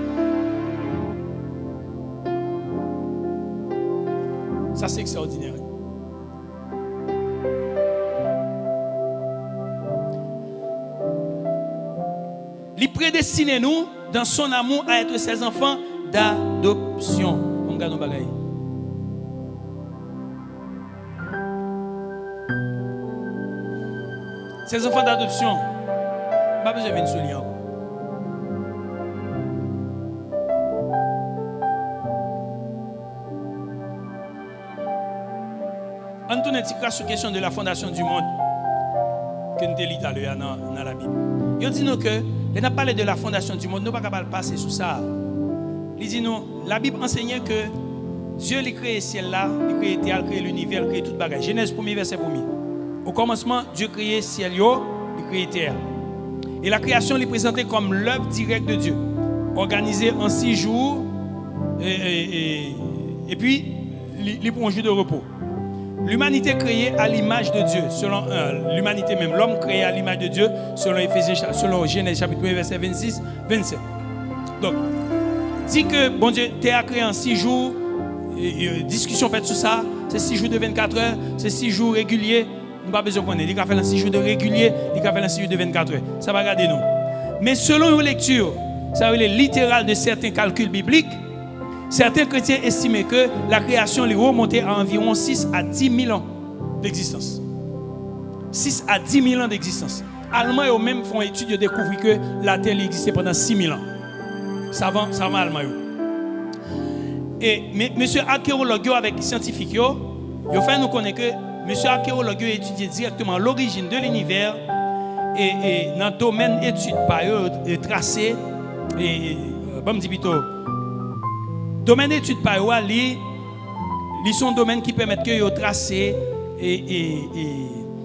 Ça c'est extraordinaire. Il prédestine nous dans son amour à être ses enfants d'adoption. On regarde nos bagailles. Ses enfants d'adoption. Pas besoin de souligner encore. On tourne un petit peu sur la question de la fondation du monde que nous avons lu tout à l'heure dans la Bible. Il dit nous que, il n'a pas parlé de la fondation du monde, nous ne pouvons pas passer sur ça. Il dit nous, la Bible enseignait que Dieu a créé le ciel là, il a créé la terre, il a créé l'univers, il a créé toute bagage. Genèse 1er, verset 1er. Au commencement, Dieu a créé le ciel, il a créé la terre. Et la création est présentée comme l'œuvre directe de Dieu, organisée en 6 jours, et puis, il prend un jour de repos. L'humanité créée à l'image de Dieu, selon l'humanité même, l'homme créé à l'image de Dieu, selon Genèse chapitre 1, verset 26, 27. Donc, dit que bon Dieu t'a créé en 6 jours, discussion faite sur ça, c'est 6 jours de 24 heures, c'est 6 jours réguliers. Nous n'avons pas besoin de connaître. Il a fait un 6 jours de régulier, il a fait un 6 jours de 24 heures. Ça va garder nous. Mais selon une lecture, ça veut dire littérale de certains calculs bibliques, certains chrétiens estiment que la création est remontée à environ 6 à 10 000 ans d'existence. 6 à 10 000 ans d'existence. Allemands eux-mêmes font étude et découvrent que la Terre existait pendant 6 000 ans. Ça va Allemands. Et monsieur archéologue avec scientifique, il fait nous connaître que monsieur archéologue a étudié directement l'origine de l'univers et dans le domaine étude par eux tracé et bon me dit plutôt domaine étude par eux li sont domaine qui permettent que yo tracer et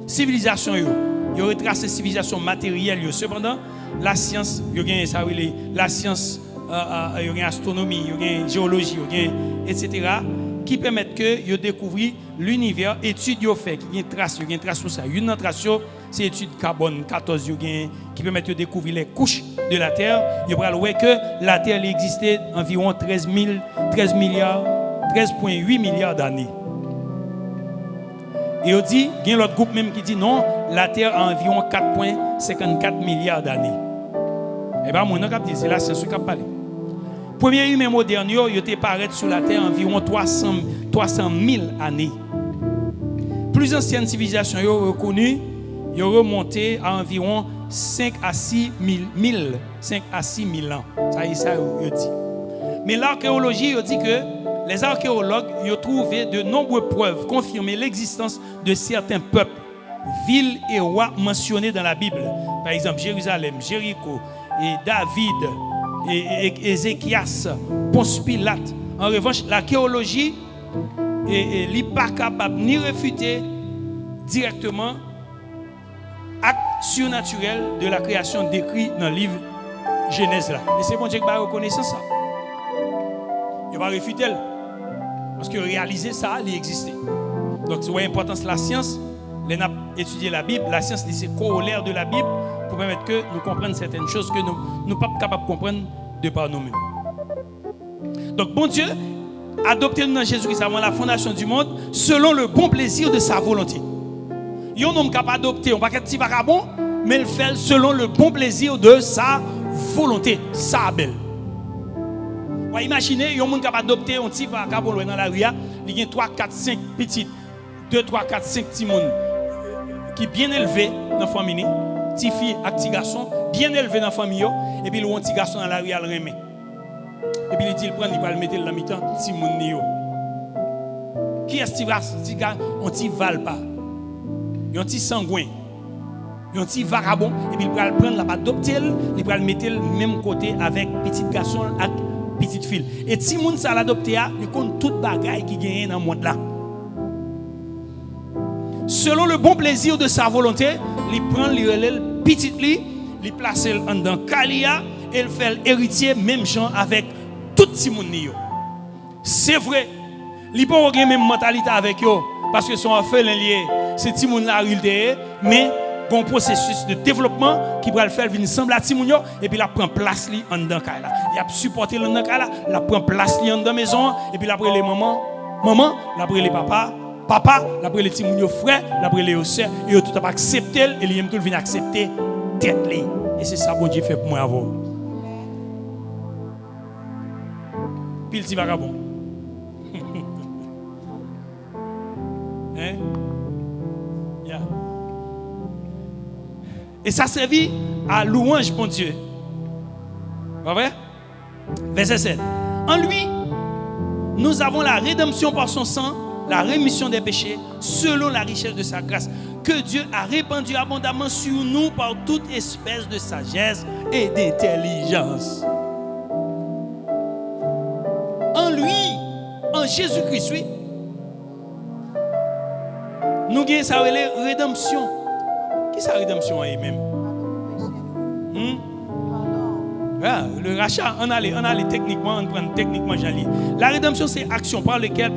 civilisation yo retracer civilisation matérielle yo. Cependant la science yo gagne ça la science yo gagne astronomie yo gagne géologie yo gagne etc. qui permettent que yo découvrir l'univers, études yo fait qui gagne trace sur ça. Une trace c'est étude carbone 14 yo gagne qui permettent de découvrir les couches de la Terre. Yo pral ouais que la Terre existait environ 13,8 milliards d'années. Et on dit, il y a l'autre groupe même qui dit non, la Terre a environ 4,54 milliards d'années. Et bien, moi, c'est la science qui a parlé. Premier humain moderne, il était paraît sur la Terre environ 300 000 années. Plus anciennes civilisations reconnues, ils ont remonté à environ 5 à 6 000 ans. Ça y est, ça, il dit. Mais l'archéologie, il dit que les archéologues ont trouvé de nombreuses preuves confirmant l'existence de certains peuples, villes et rois mentionnés dans la Bible. Par exemple, Jérusalem, Jéricho, et David, et Ézéchias, Ponce Pilate. En revanche, l'archéologie n'est pas capable ni réfuter directement l'acte surnaturel de la création décrit dans le livre Genèse. Et c'est bon Dieu qui va reconnaître ça. Il va réfuter. Parce que réaliser ça, il existe. Donc, c'est l'importance de la science. Les n'a étudié la Bible. La science, c'est corollaire de la Bible pour permettre que nous comprenions certaines choses que nous ne sommes pas capables de comprendre de par nous-mêmes. Donc, bon Dieu, adoptez-nous dans Jésus-Christ avant la fondation du monde, selon le bon plaisir de sa volonté. Il y a un homme capable d'adopter, on ne va pas être petit vagabond, mais il fait selon le bon plaisir de sa volonté. Ça, belle. Vous imaginez, il y a un monde qui a adopté un petit vagabond dans la rue, il y a 3, 4, 5 petites, 2, 3, 4, 5 petits monde qui bien élevés dans la famille, petits filles et petits garçons, bien élevés dans la famille, et puis il y a un petit garçon dans la rue, il remet. Et puis il dit, il prend, il va le mettre dans la mi-temps, petit monde. Qui est ce gars? On petit valpa, un petit sangouin, un petit vagabond, et puis il va le prendre, il va adopter, il va le mettre le même côté avec petit garçon et petite fille. Et si moun ça l'adopté, il compte toute bagaille qui gagne dans le monde là. Selon le bon plaisir de sa volonté, il prend le petit lit, il place dans Kalia et il fait héritier même gens avec tout petit monde. C'est vrai, il peut avoir la même mentalité avec eux parce que son affaire lié, c'est petit monde là mais bon processus de développement qui va le faire venir ensemble à Timounio et puis il prend place li en dedans Kaila. Il a supporté le dans Kaila, il prend place li en dedans maison et puis après les maman, après les papa, après les Timounio frère, après les sœurs et tout a accepté et il aime tout venir accepter tête li. Et c'est ça bon Dieu fait pour moi avant. Puis le petit vagabond. Hein? Yeah. Et ça servit à louange, mon Dieu. Pas vrai? Verset 7. En lui, nous avons la rédemption par son sang, la rémission des péchés, selon la richesse de sa grâce, que Dieu a répandue abondamment sur nous par toute espèce de sagesse et d'intelligence. En lui, en Jésus-Christ, oui, nous avons sa rédemption. Qui est sa rédemption en elle-même? Le rachat, on allait techniquement, on prend techniquement, j'allais. La rédemption, c'est action par laquelle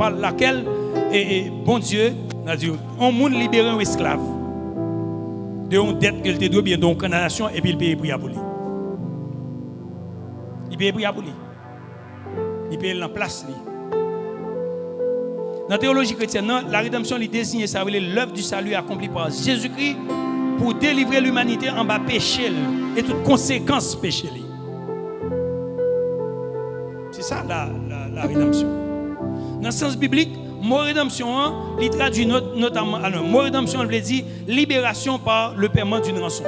bon Dieu, on monde libéré un esclave de une dette qu'il te doit bien, de une condamnation, et puis il paye pour y abolir. Il paye pour y abolir. Il paye en place. Dans la théologie chrétienne, la rédemption est désignée, ça veut dire l'œuvre du salut accomplie par Jésus-Christ pour délivrer l'humanité en bas péché et toutes conséquences péché. C'est ça la rédemption. Dans le sens biblique, mot rédemption, il traduit notamment, alors, mot rédemption, il veut dire libération par le paiement d'une rançon.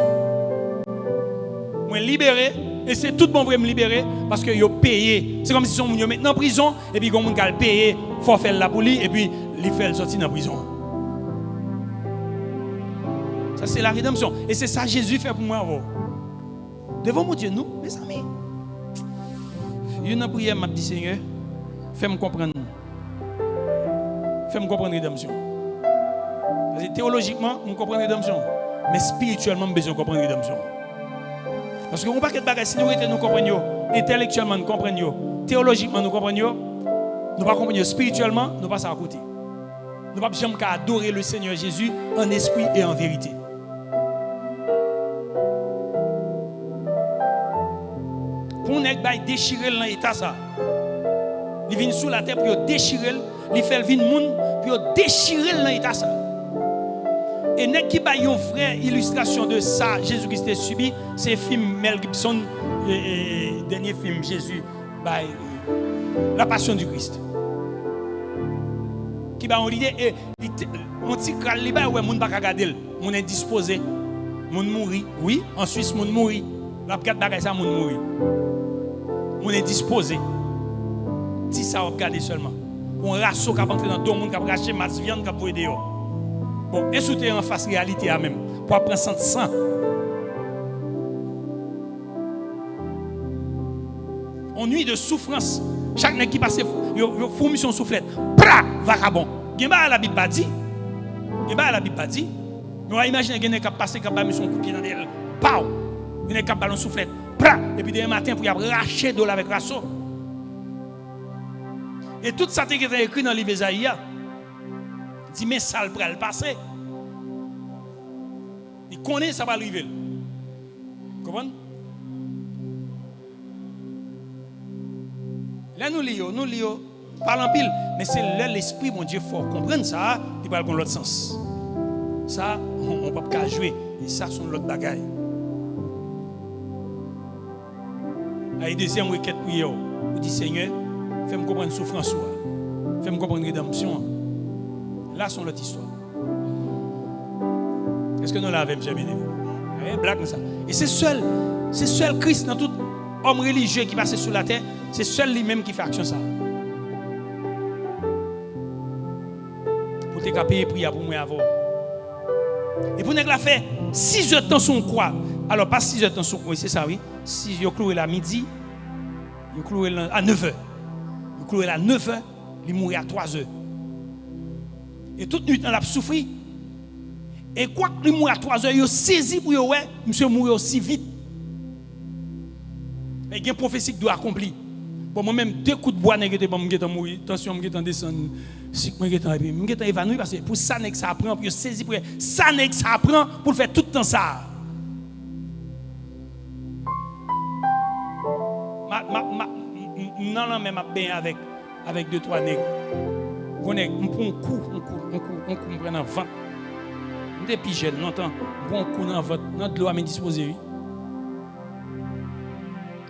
Moi libéré, et c'est tout bon pour me libérer parce que yo payé. C'est comme si son moun yo maintenant en prison et puis gon ka payer forfait la pour lui et puis il fait sortir dans prison. Ça c'est la rédemption et c'est ça Jésus fait pour moi. Devant mon Dieu nous, mes amis. Une prière m'a dit Seigneur, fais-moi comprendre. Fais-moi comprendre la rédemption. Parce que théologiquement, on comprend la rédemption, mais spirituellement, on a besoin de comprendre la rédemption. Parce que on pas que de bagages, si nous comprenons, intellectuellement nous comprenons, théologiquement nous comprenons, nous pas comprendre spirituellement, nous pas ça à côté. Nous pas jamais adorer le Seigneur Jésus en esprit et en vérité. Pour nèg bay déchirer dans l'état ça. Il vient sous la terre pour déchirer, il fait venir monde pour déchirer dans l'état ça. Et nèg qui bay une vraie illustration de ça, Jésus-Christ a subi, c'est le film Mel Gibson, dernier film Jésus, La Passion du Christ. Qui ba on l'idée et on ti kral li ba ouais moun pas regarder, moun indisposé, moun mourir. Oui, en Suisse moun mourir. La regarde bagay ça moun mourir. Moun indisposé. Si ça regarder seulement. On rasso qui entrer dans deux monde qui a raché masse viande qui a pour dehors. Bon, et souter en face réalité à même pour prendre sang. En nuit de souffrance, chaque nèg qui passe yo fourmi son soufflette. Pra vagabond. Geba la Bible pas dit. Geba la Bible pas dit. On imagine quelqu'un qui a passé qui a mis son coup de pied dans elle. Pau. Il est capable ballon soufflette. Pra et puis demain matin pour y arracher de avec rasso. Et tout ça qui est écrit dans le livre d'Ésaïe. Dit mais ça le pral passer. Il connaît ça va arriver. Vous comprenez? Là nous lisons, parlons pile, mais c'est l'esprit mon Dieu faut comprendre ça, il parle dans l'autre sens. Ça on ne peut pas jouer et ça sont l'autre bagaille. La deuxième requête prière. Vous dites Seigneur, fais-moi comprendre souffrance, fais-moi comprendre rédemption. Là, c'est l'autre histoire. Est-ce que nous l'avons jamais dit? Blague ça. Et c'est seul Christ dans tout homme religieux qui passe sur la terre, c'est seul lui-même qui fait action ça. Pour te payer prière pour moi avant. Et pour nous la faire 6 heures de temps sur une croix. Alors pas 6 heures de temps sur une croix, c'est ça oui. Si vous clouez la midi, vous clouez à 9 heures. Vous clouez à 9 heures, il mourit à 3 heures. Et toute nuit on a souffert. Et quoi qu'il mourit à 3 heures, il a saisi pour ouais, monsieur mourir aussi vite. Et il y a une prophétie qui doit accomplir. Pour moi-même, 2 coups de bois négatifs pour me mourir. Attention, je vais descendre. Si je vais évanoui parce que pour ça, ça apprend, pour saisir, pour ça, ça apprend pour faire tout le temps ça. Non, mais je bien avec 2-3 nègres. On prend un coup, on prend un vent. On est plus jeune, on prend un coup dans votre, de l'eau à me disposer.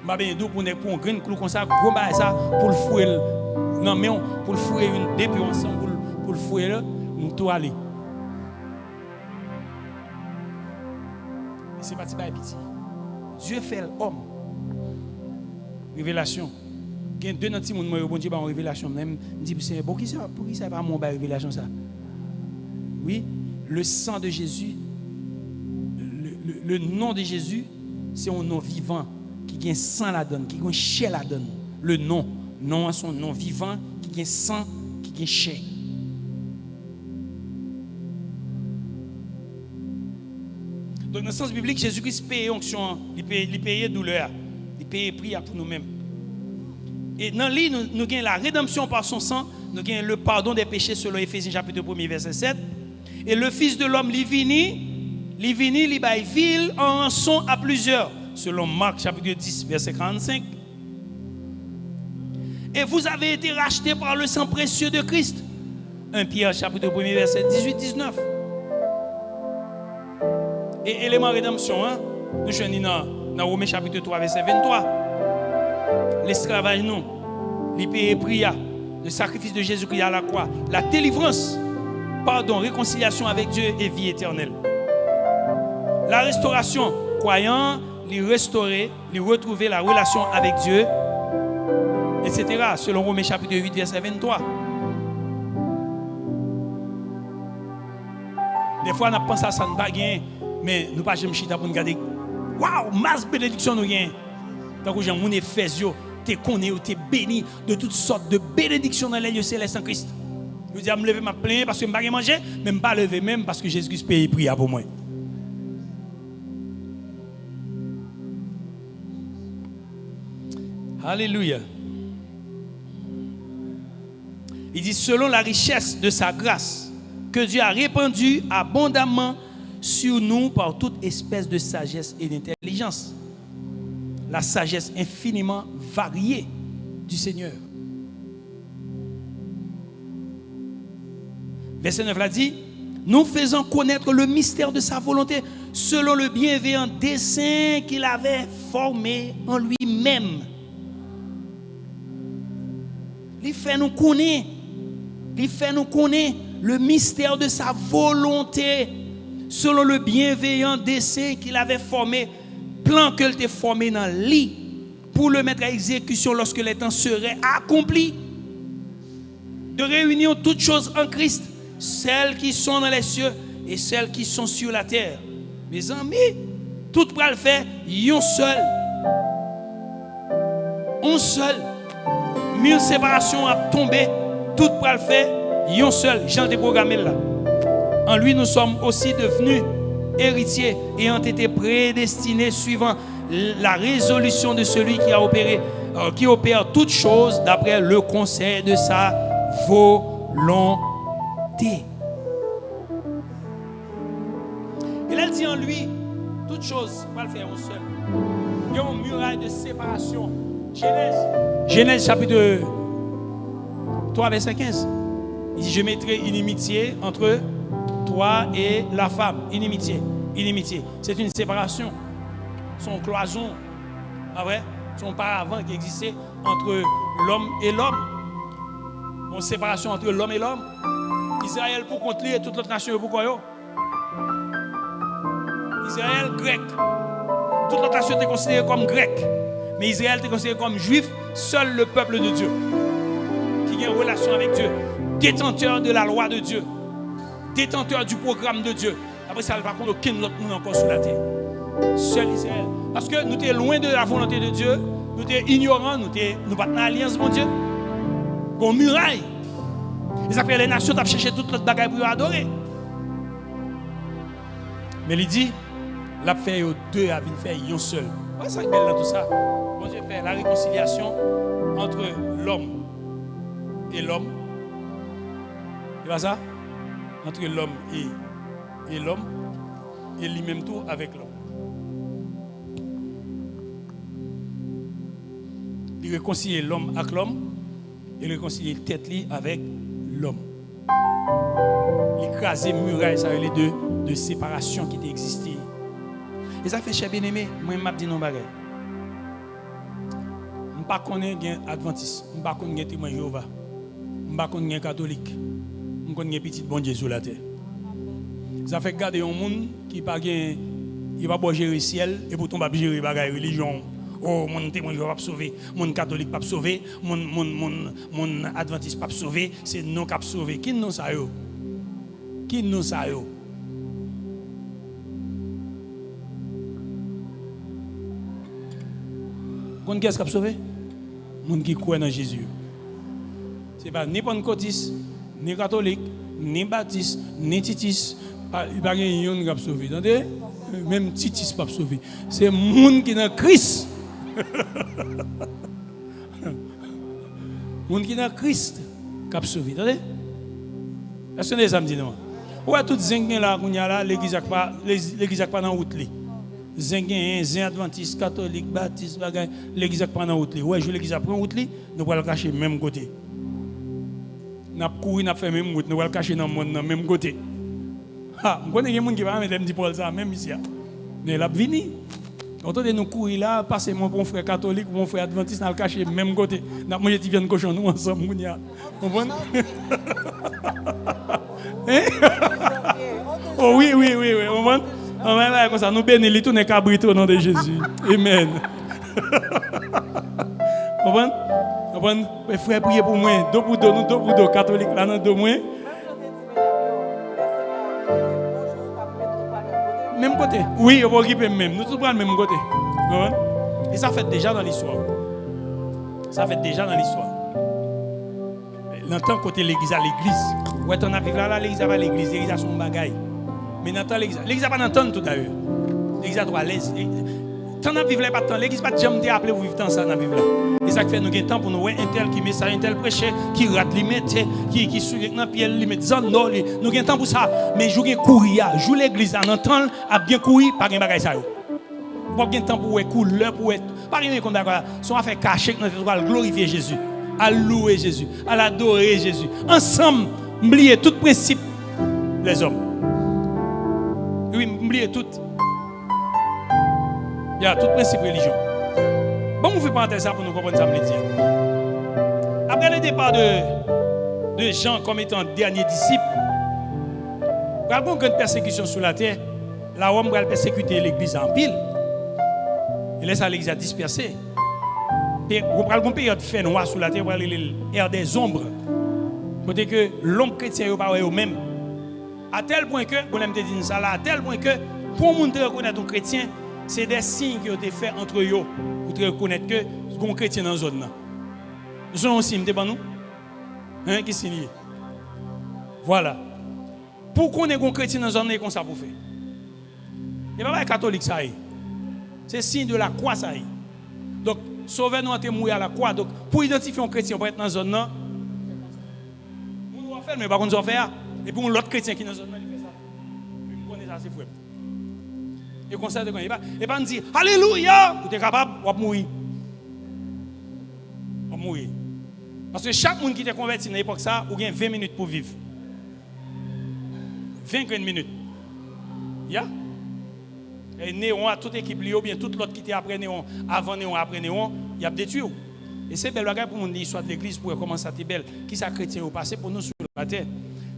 Je vais bien pour un grain clou comme ça, ça pour le fouer. Non, mais pour le fouer une depuis ensemble, pour le fouer là, on doit aller. Et c'est parti par pitié. Dieu fait l'homme. Révélation. Il y a 2 petits monde bon Dieu en révélation. Même dit c'est pour qui ça pas mon révélation ça. Oui, le sang de Jésus, le nom de Jésus, c'est un nom vivant qui a sang la donne, qui a chair la donne. Le nom son nom vivant qui a sang, qui a chair. Donc dans le sens biblique, Jésus-Christ paye onction, il paye douleur, il paye prière pour nous-mêmes. Et dans lui, nous avons la rédemption par son sang, nous avons le pardon des péchés selon Éphésiens chapitre 1 verset 7. Et le Fils de l'homme, il baille ville en rançon à plusieurs, selon Marc chapitre 10 verset 45. Et vous avez été rachetés par le sang précieux de Christ. 1 Pierre chapitre 1 verset 18-19. Et élément rédemption, nous sommes dans Romains chapitre 3 verset 23. L'esclavage non, l'épée prière, le sacrifice de Jésus-Christ à la croix, la délivrance, pardon, réconciliation avec Dieu et vie éternelle. La restauration, croyant, les restaurer, les retrouver la relation avec Dieu, etc. Selon Romains chapitre 8 verset 23. Des fois, on pense à ça, on ne gagner, mais nous ne pas jamais chita pour nous garder. Waouh, masse bénédiction nous gagne. Tant que j'ai mon Éphésio, tu es connu, tu es béni de toutes sortes de bénédictions dans les lieux célestes en Christ. Je dis à me lever ma plainte parce que je ne peux pas manger, mais je ne peux pas lever même parce que Jésus-Christ paye prière pour moi. Alléluia. Il dit selon la richesse de sa grâce que Dieu a répandue abondamment sur nous par toute espèce de sagesse et d'intelligence. La sagesse infiniment variée du Seigneur. Verset 9 l'a dit, nous faisons connaître le mystère de sa volonté selon le bienveillant dessein qu'il avait formé en lui-même. Il fait nous connaître le mystère de sa volonté selon le bienveillant dessein qu'il avait formé, plan qu'il t'a formé dans lui pour le mettre à exécution lorsque les temps seraient accomplis, de réunir toutes choses en Christ, celles qui sont dans les cieux et celles qui sont sur la terre. Mes amis, tout pour le faire, un seul. 1000 séparations à tomber, tout pour le faire, un seul. Jean déprogrammé là. En lui, nous sommes aussi devenus héritiers ayant été prédestinés suivant la résolution de celui qui opère toutes choses d'après le conseil de sa volonté. Il a dit en lui, toutes choses, on va le faire un seul. Il y a une muraille de séparation. Genèse chapitre 3 verset 15. Il dit, je mettrai inimitié entre toi et la femme. Inimitié. C'est une séparation. Son cloison. Ah ouais? Son paravent qui existait entre l'homme et l'homme. Une séparation entre l'homme et l'homme. Israël pour contre lui et toute l'autre nation pour quoi yo? Israël grec. Toute l'autre nation était considérée comme grec. Mais Israël était considéré comme juif. Seul le peuple de Dieu qui a une relation avec Dieu. Détenteur de la loi de Dieu. Détenteur du programme de Dieu. Après ça, il ne va pas contre aucun autre monde encore sur la terre. Seul Israël. Parce que nous sommes loin de la volonté de Dieu. Nous sommes ignorants. Nous ne pas dans l'alliance de Dieu. Qu'on muraille. Et ça fait les nations ont cherché toute notre bagaille pour adorer. Mais il dit, l'a fait deux à venir faire un seul. Ouais, ça est belle dans tout ça. Bon Dieu fait la réconciliation entre l'homme et l'homme. C'est pas ça? Entre l'homme et l'homme. Et lui-même tout avec l'homme. Il réconcilie l'homme avec l'homme. Il réconcilie tête avec l'homme. Il écrase muraille, ça les deux de séparation qui existait. Et ça fait, cher bien-aimé, moi je dis non bagay. Je ne connais pas adventiste, je ne connais pas témoin Jéhovah, je ne connais pas catholique, je connais petit bon Dieu sur la terre. Ça fait garder un monde qui pas il va pas gérer le ciel et pourtant pas gérer bagay religion. Oh, mon témoin Jéhovah pas sauver, mon catholique pas sauver, mon adventiste pas sauver, c'est nous qui sauver. Qui nous ça yo? Qui nous ça yo? Qui est-ce qui a sauvé? Les gens qui croient dans Jésus. Ce n'est pas ni pentecôtiste, ni catholique, ni baptiste, ni titis. Il n'y a pas de qui a sauvé. Entendez? Même titis pas sauvé. C'est les gens qui sont dans Christ. Les gens qui sont dans Christ qui a sauvé. Entendez? Est-ce que les amis disent non? Ouais, tout zengin là, l'église n'a pas dans la route. Zengin, adventiste, catholique, baptiste, l'église pas dans route. Ouais, je l'église prend route, nous allons cacher même côté. Nous allons courir, nous allons faire même route, nous allons cacher dans le monde même côté. Ah, je connais des gens qui vont me dire pour ça même ici. Mais la vini. Quand on nous courir là, passer mon bon frère catholique, mon frère adventiste, nous allons cacher même côté. Nous allons manger des viandes cochon nous ensemble, vous comprenez? Oh oui, vous comprenez? Comme ça, nous bénissons tous les cabritos au nom de Jésus. Amen. Vous comprenez? Frère, priez pour moi. Deux pour deux, catholiques là, non, deux moins. Même côté. Oui, on va occuper même. Nous tous prenons le même côté. Et ça fait déjà dans l'histoire. Ça fait déjà dans l'histoire. L'entend côté l'église à l'église. Ouais, on a vécu là, l'église à l'église. L'église a son bagaille. Mais dans l'église, l'église n'a pas d'entendre tout à l'heure. L'église a droit à l'aise. Tant n'a vivre là pas de temps. L'église pas de jamais appelé pour vivre tant ça n'a vivre là. Et ça fait nous gain temps pour nous voir un tel qui message, un tel prêcher, qui rate limite, qui souille dans pied limite zone non, nous gain temps pour ça. Mais jouer courir, jouer l'église en entend a bien courir pas gain bagaille ça yo. Pas gain temps pour couleur pour pas rien comme d'accord. Son affaire cacher que nous devons glorifier Jésus, à louer Jésus, à l'adorer Jésus. Ensemble, oublier tout principe les hommes. Oui, oubliez tout. Il y a tout principe religion. Bon, on fait parenthèse ça pour nous comprendre ça, me dire. Après le départ de Jean comme étant dernier disciple, il y a une grande persécution sur la terre. La Rome va persécuter l'église en pile. Et laisse l'église à disperser. Et vous prenez une période fait noir sur la terre, vous allez l'ère des ombres. Côté que l'homme chrétien n'est pas eux-mêmes. À tel point que, vous l'aimez dire ça là, à tel point que, pour nous reconnaître un chrétien, c'est des signes qui ont été faits entre eux pour te reconnaître que c'est un chrétien dans la zone. Nous sommes un signe, c'est pas nous? Hein, qui signe? Voilà. Pour qu'on ait un chrétien dans la zone, c'est comme ça pour faire. Et pas catholique, ça y est. C'est signe de la croix, ça y est. Donc, sauvez-nous en mourir à la croix. Donc, pour identifier un chrétien pour être dans la zone, nous devons faire, mais par contre, nous devons faire. Et pour l'autre chrétien qui est dans la zone, il fait ça. Il connaît ça, c'est fou. Et comme ça, et pas nous dire Alléluia, vous êtes capable, vous allez mourir. Vous allez mourir. Parce que chaque monde qui est converti dans l'époque, ça, vous avez 20 minutes pour vivre. 20 minutes. Yeah? Et Néon, toute équipe, ou bien toute l'autre qui était après Néon, avant Néon, après Néon, il y a des tués. Et c'est belle bagage pour mon l'histoire de l'église pour comment ça t'est belle. Qui ça chrétien au passé pour nous sur la terre.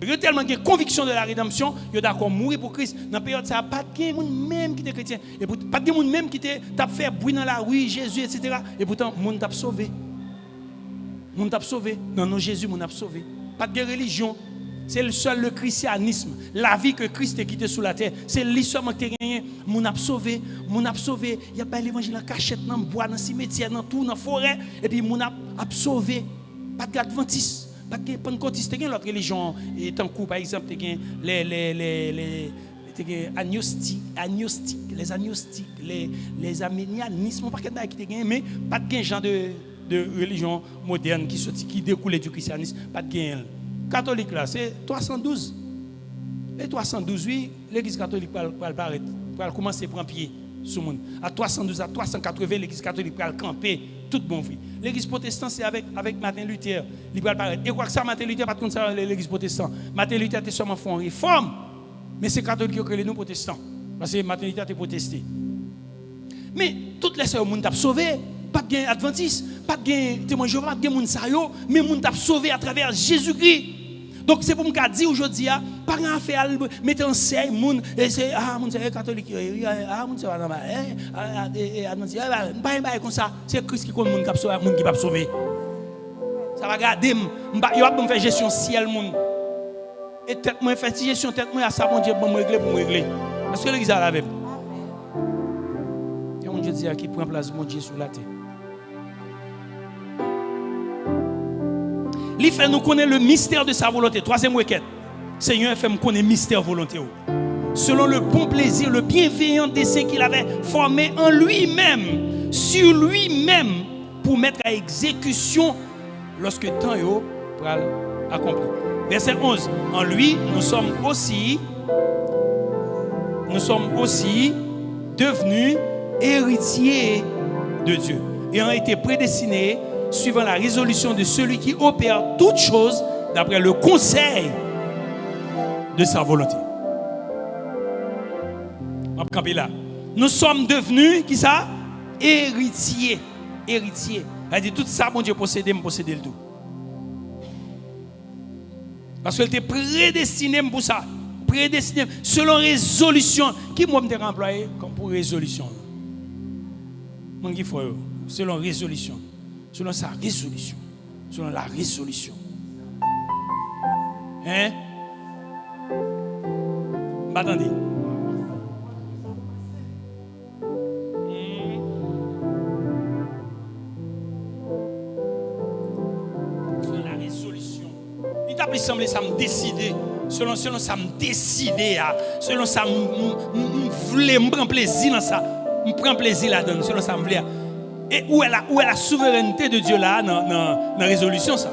Il y a tellement de conviction de la rédemption, il y a d'accord mourir pour Christ. Dans la période ça pas de monde même qui était chrétien et pas de monde même qui t'a fait bruit dans la rue Jésus etc. Et pourtant monde t'a sauvé. Monde t'a sauvé. Non non Jésus monde t'a sauvé. Pas de religion. C'est le seul le christianisme, la vie que Christ a quitté sur la terre. C'est l'histoire que tu as gagné. Mon a sauvé, mon a sauvé. Il y a pas l'évangile en cachette, dans le bois, dans le cimetière, dans tout, dans la forêt. Et puis mon a sauvé. Pas de adventiste, pas de pentecôtiste. Tu as l'autre religion. Et tant que par exemple, tu as les agnostiques, les agnostiques, les arménianismes, pas de qui tu as mais pas de genre de religion moderne qui découle du christianisme. Pas de gain. Catholique là, c'est 312. Et 312, oui, l'église catholique va commencer à prendre pied sur le monde. À 312, à 380, l'église catholique va camper, tout bon vie. L'église protestante, c'est avec Martin Luther. Il va paraître. Et quoi que ça, Martin Luther, pas comme ça, l'église protestante. Martin Luther était seulement fait une réforme, mais c'est catholique qui ont créé nous protestants. Parce que Martin Luther était protesté. Mais toutes les sœurs, le monde a sauvé. Pas de adventiste, pas de témoin Jéhovah, pas de monde sayo, mais le monde a sauvé à travers Jésus-Christ. Donc c'est pour me dire aujourd'hui, pas grand affaire mettre en scène monde et c'est mon c'est catholique, mon c'est pas comme ça, c'est Christ qui connaît monde qui sauver, monde qui pas sauver. Ça va garder yo va me faire gestion ciel monde. Et tête moi faire gestion tête moi à ça mon Dieu pour me régler parce que l'église a la même. Et mon Dieu dit qui prend place mon Dieu sur la terre. Il fait nous connaître le mystère de sa volonté. Troisième requête. Seigneur fait nous connaître le mystère volonté. Selon le bon plaisir, le bienveillant dessein qu'il avait formé en lui-même, sur lui-même, pour mettre à exécution lorsque le temps est accompli. Verset 11. En lui, nous sommes aussi devenus héritiers de Dieu, ayant été prédestinés suivant la résolution de celui qui opère toutes choses d'après le conseil de sa volonté. On va camper là. Nous sommes devenus, qui ça? Héritiers. Héritiers. C'est-à-dire tout ça, mon Dieu, posséder, me posséder le tout. Parce qu'elle était prédestiné pour ça. Prédestiné selon résolution. Qui moi me employé comme pour résolution? Mon qui faut selon résolution. Selon sa résolution. Selon la résolution. Hein? Attendez. Selon la résolution. Il t'a semblé ça me décider. Selon ça me décider. Selon ça me prend plaisir dans ça. Me prend plaisir là-dedans. Selon ça me voulait. Et où est la souveraineté de Dieu là dans la résolution ça?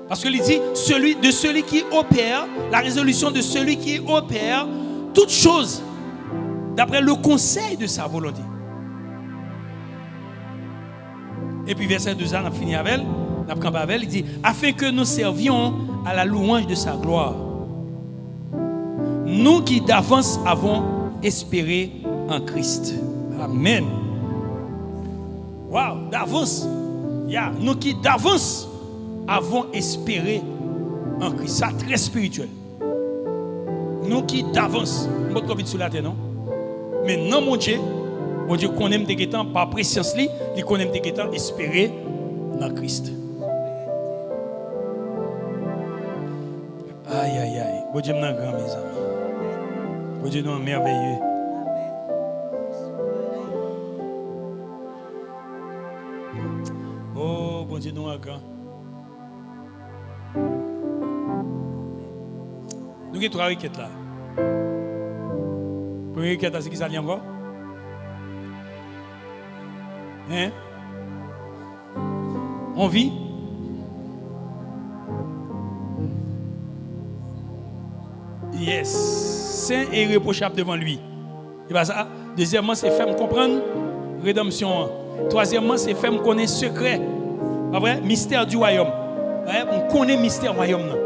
Parce qu'il dit celui qui opère, la résolution de celui qui opère toutes choses d'après le conseil de sa volonté. Et puis verset 2, on a fini avec elle, on a campé avec elle, il dit afin que nous servions à la louange de sa gloire. Nous qui d'avance avons espéré en Christ. Amen. Wow, d'avance. Yeah. Nous qui d'avance avons espéré en Christ. Ça très spirituel. Nous qui d'avance. Nous ne sur la terre, non? Mais non, mon Dieu connaît des guettants par préscience, il connaît des guettants espéré en Christ. Aïe, aïe, aïe. Bon Dieu, nous sommes grands, mes amis. Bon Dieu, nous sommes merveilleux. Oh, bon Dieu, nous sommes grands. Nous avons trois requêtes là. Première requête, c'est qui ça vient encore? Hein? On vit? Yes. Saint et irréprochable devant lui. Et bien ça. Deuxièmement, c'est faire me comprendre rédemption. Troisièmement, c'est faire me connaître secret. Pas vrai? Mystère du royaume. On connaît le mystère du royaume.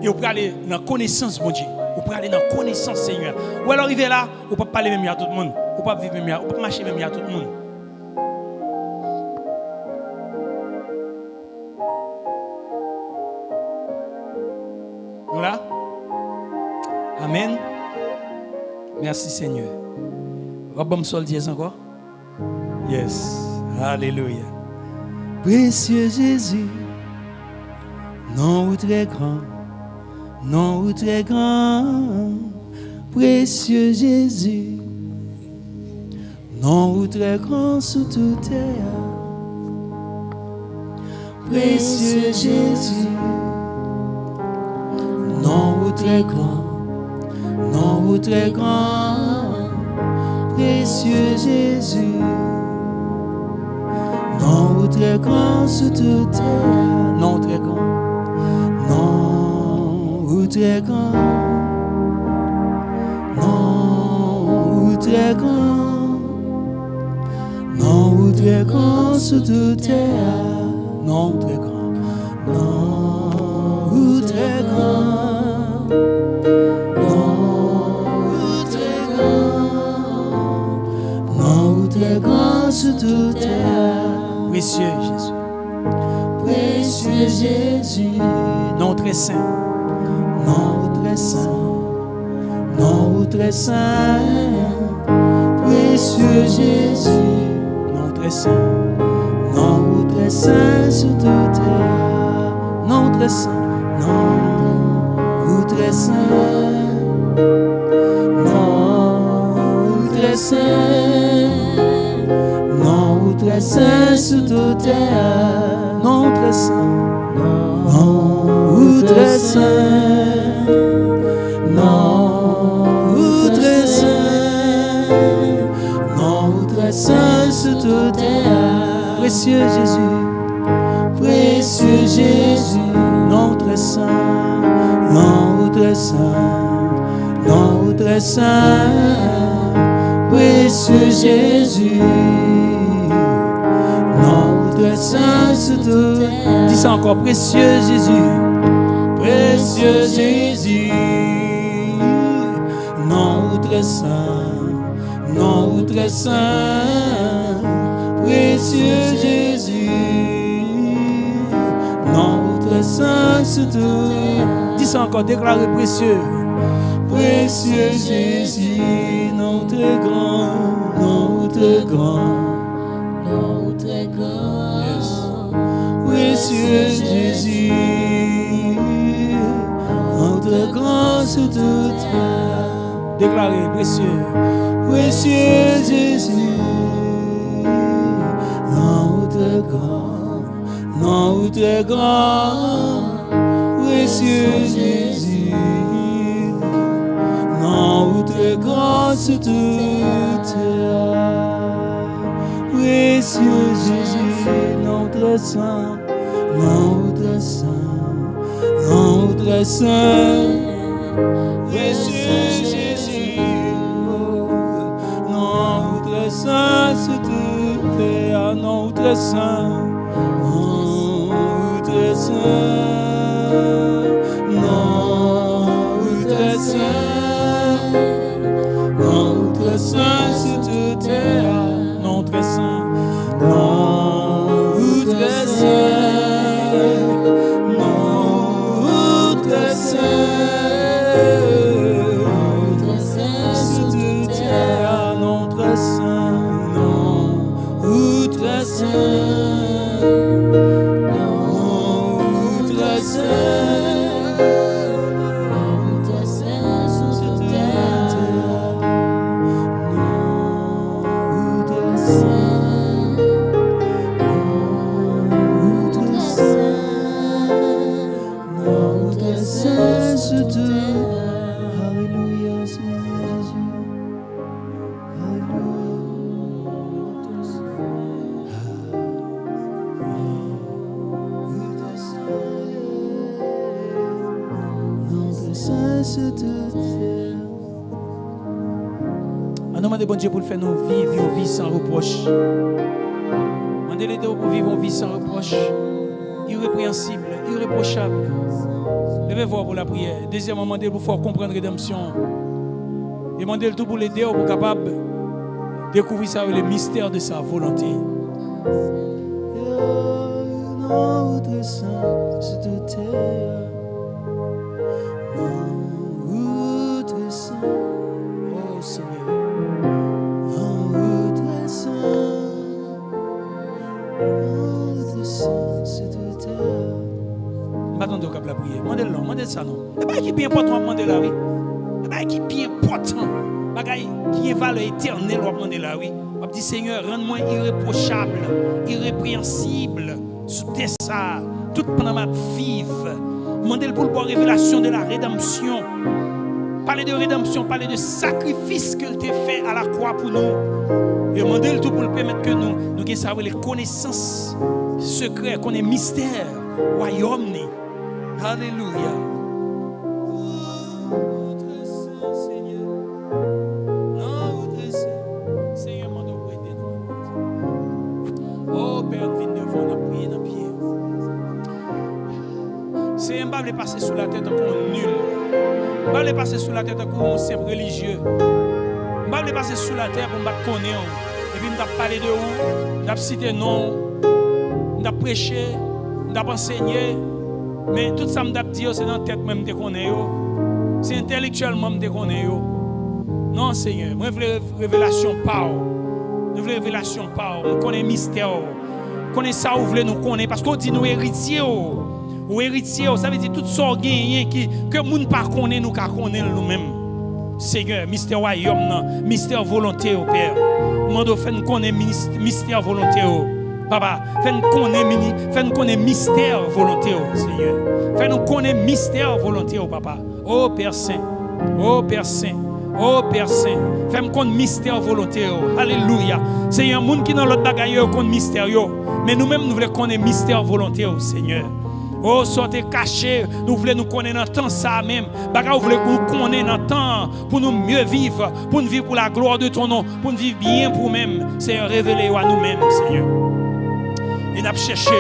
Et on peut aller dans la connaissance, mon Dieu. On peut aller dans la connaissance, Seigneur. Ou alors arriver là, on ne peut pas parler même à tout le monde. On ne peut pas vivre même à, on ne peut pas marcher même à tout le monde. Amen. Merci Seigneur. Rabam sol dièse encore. Yes. Alléluia. Précieux Jésus, non ou très grand, non ou très grand. Précieux Jésus, non ou très grand sous toute terre. Précieux Jésus, non ou très grand, non ou très grand. Précieux Jésus, non ou très grand sous toute terre. Non très grand, non ou très grand, non ou très grand, non ou très grand sous toute terre. Non très grand, non ou très grand, non ou très grand, non ou très grand sous toute terre. Précieux Jésus, précieux Jésus, non très saint, non très saint, non très saint. Précieux Jésus, non très saint. Non, très saint sur toute terre. Non, très saint. Non, très saint. Non, très saint. Non, très saint sur toute terre. Non, très saint. Non, très saint. Non, très saint. Non, très saint sur toute terre. Précieux Jésus, précieux Jésus, notre saint, notre saint, notre saint, précieux Jésus, notre saint, c'est tout. Dis ça encore, précieux Jésus, précieux Jésus, notre saint, notre saint. Précieux Jésus, notre saint, c'est tout. Dis ça encore, déclarez précieux. Précieux Jésus, notre grand, notre grand, notre grand. Yes. Précieux Jésus, notre grand, c'est tout. Déclarez précieux. Précieux Jésus. Notre grand, précieux Jésus, notre grand sur toute terre. Précieux Jésus, notre saint, notre saint, notre saint. Précieux Jésus, notre saint sur toute terre, notre saint. Notre saint, notre saint, notre saint sur toute terre, notre saint, notre saint, notre saint sur toute terre, notre saint, notre saint. Alléluia, Seigneur Jésus. On demande bon Dieu pour le faire nous vivre une vie sans reproche. Demandez-les pour vivre une vie sans reproche, irrépréhensible, irréprochable. Levez voir pour la prière. Deuxièmement, demandez pour faire comprendre la rédemption. Demandez le tout pour l'aider pour capable découvrir ça, le mystère de sa volonté. Notre Saint, c'est tout terre. Notre attendre au la prière. Demandez ça non. Et bien qui bien important demander là oui. Et bien qui bien important. Bagaille qui est valeur éternelle on demander là oui. On dit Seigneur, rends-moi irréprochable, irrépréhensible sous tes ça toute pendant ma vie. Demandez pour la révélation de la rédemption. Parler de rédemption, parler de sacrifice que tu as fait à la croix pour nous. Et demandez tout pour le permettre que nous ayons les connaissances secrets, qu'on ait mystère, royaume. Alléluia. C'est un bable passer sous la tête encore nul. Bable passer sous la tête encore simple religieux. Bable passer sous la terre pour me connaître. Et puis me parler de où, me citer non, me prêcher, me enseigner. Mais tout ça me dit c'est dans la tête même de connaître. C'est intellectuellement me connaître. Non Seigneur, moi je veux révélation par. Je veux révélation par. Je connais mystère. Je connais ça où vous voulez nous connaître parce qu'on dit nous héritiers. Ou héritier, ça veut dire tout ça que moun pas connaît nous ka connaît nous-mêmes. Seigneur, mystère royaume, mystère volonté au Père. Mando fait nous connaître mystère volonté au Papa, fait nous connaître mystère volonté au Seigneur. Fait nous connaître mystère volonté au Papa. Oh Père Saint. Oh Père Saint. Oh Père Saint, fais-moi connaître mystère volonté. Alléluia. Seigneur, moun qui dans l'autre bagaille connaît mystère mais nous-mêmes nous voulons connaître mystère volonté au Seigneur. Oh, sortez caché, nous voulons nous connaître dans le temps ça même. Baga, nous voulons nous connaître dans le temps pour nous mieux vivre, pour nous vivre pour la gloire de ton nom, pour nous vivre bien pour nous-mêmes. Seigneur, révélez-vous à nous-mêmes, Seigneur. Et nous cherchons.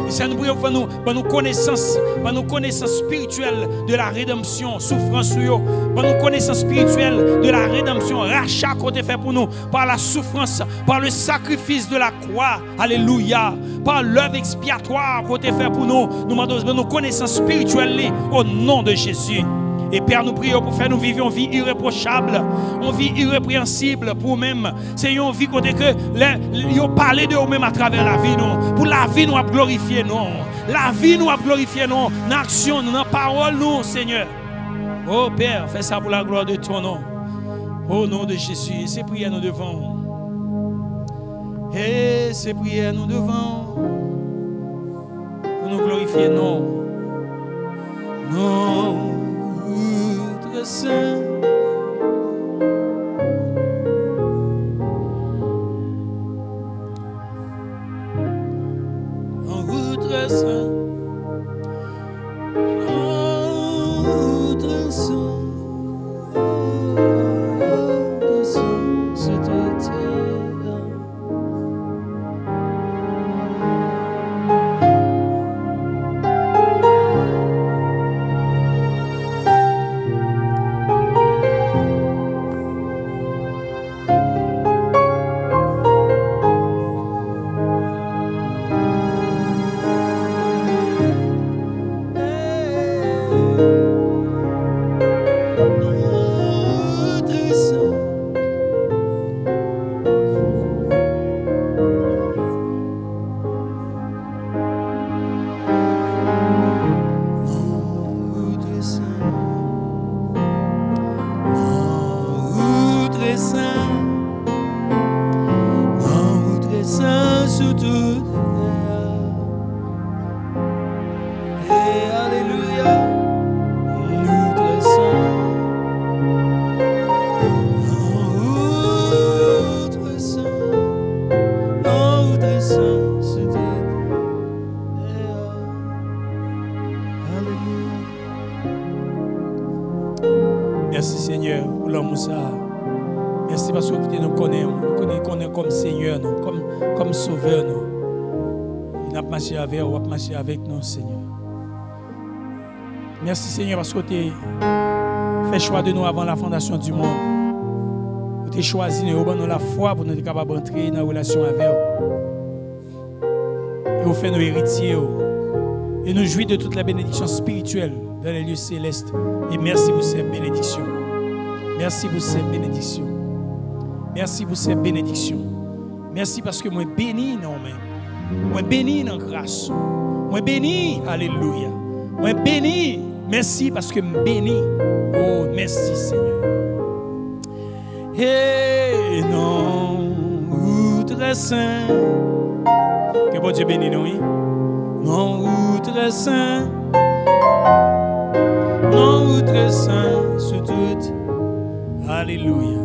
Et ça nous prions pour nous connaissance spirituelle de la rédemption, souffrance, pour nous connaissance spirituelle de la rédemption, rachat qu'on a fait pour nous par la souffrance, par le sacrifice de la croix, alléluia, par l'œuvre expiatoire qu'on a fait pour nous, nous demandons nos connaissances spirituelles au nom de Jésus. Et Père, nous prions pour faire nous vivre une vie irréprochable, une vie irrépréhensible pour nous-mêmes. C'est une vie côté que nous parlons de nous-mêmes à travers la vie. Nous. Pour la vie, nous avons glorifié nous. La vie, nous avons glorifié nous. Dans l'action, dans la parole, nous, Seigneur. Oh Père, fais ça pour la gloire de ton nom. Au nom de Jésus. Et ces prières nous devons. Et ces prières nous devons. Pour nous glorifier, non. Non. Saint, en outre saint, c'est tout. Merci Seigneur pour l'amour ça. Merci parce que tu nous connais comme Seigneur, comme Sauveur. Il n'a pas marché avec nous, il n'a marché avec nous, Seigneur. Merci Seigneur parce que tu as fait choix de nous avant la fondation du monde. Tu as choisi de nous donner la foi pour nous être capables d'entrer dans la relation avec vous. Et vous faites nos héritiers. Et nous jouissons de toute la bénédiction spirituelle dans les lieux célestes. Et merci pour cette bénédiction. Merci pour cette bénédiction. Merci pour cette bénédiction. Merci parce que moi béni non même. Moi béni dans grâce. Moi béni, alléluia. Moi béni. Merci parce que je béni. Oh, merci Seigneur. Et non, très saint. Que bon Dieu bénisse nous, oui. Non, très saint. Non, très saint, sur tout. Alléluia.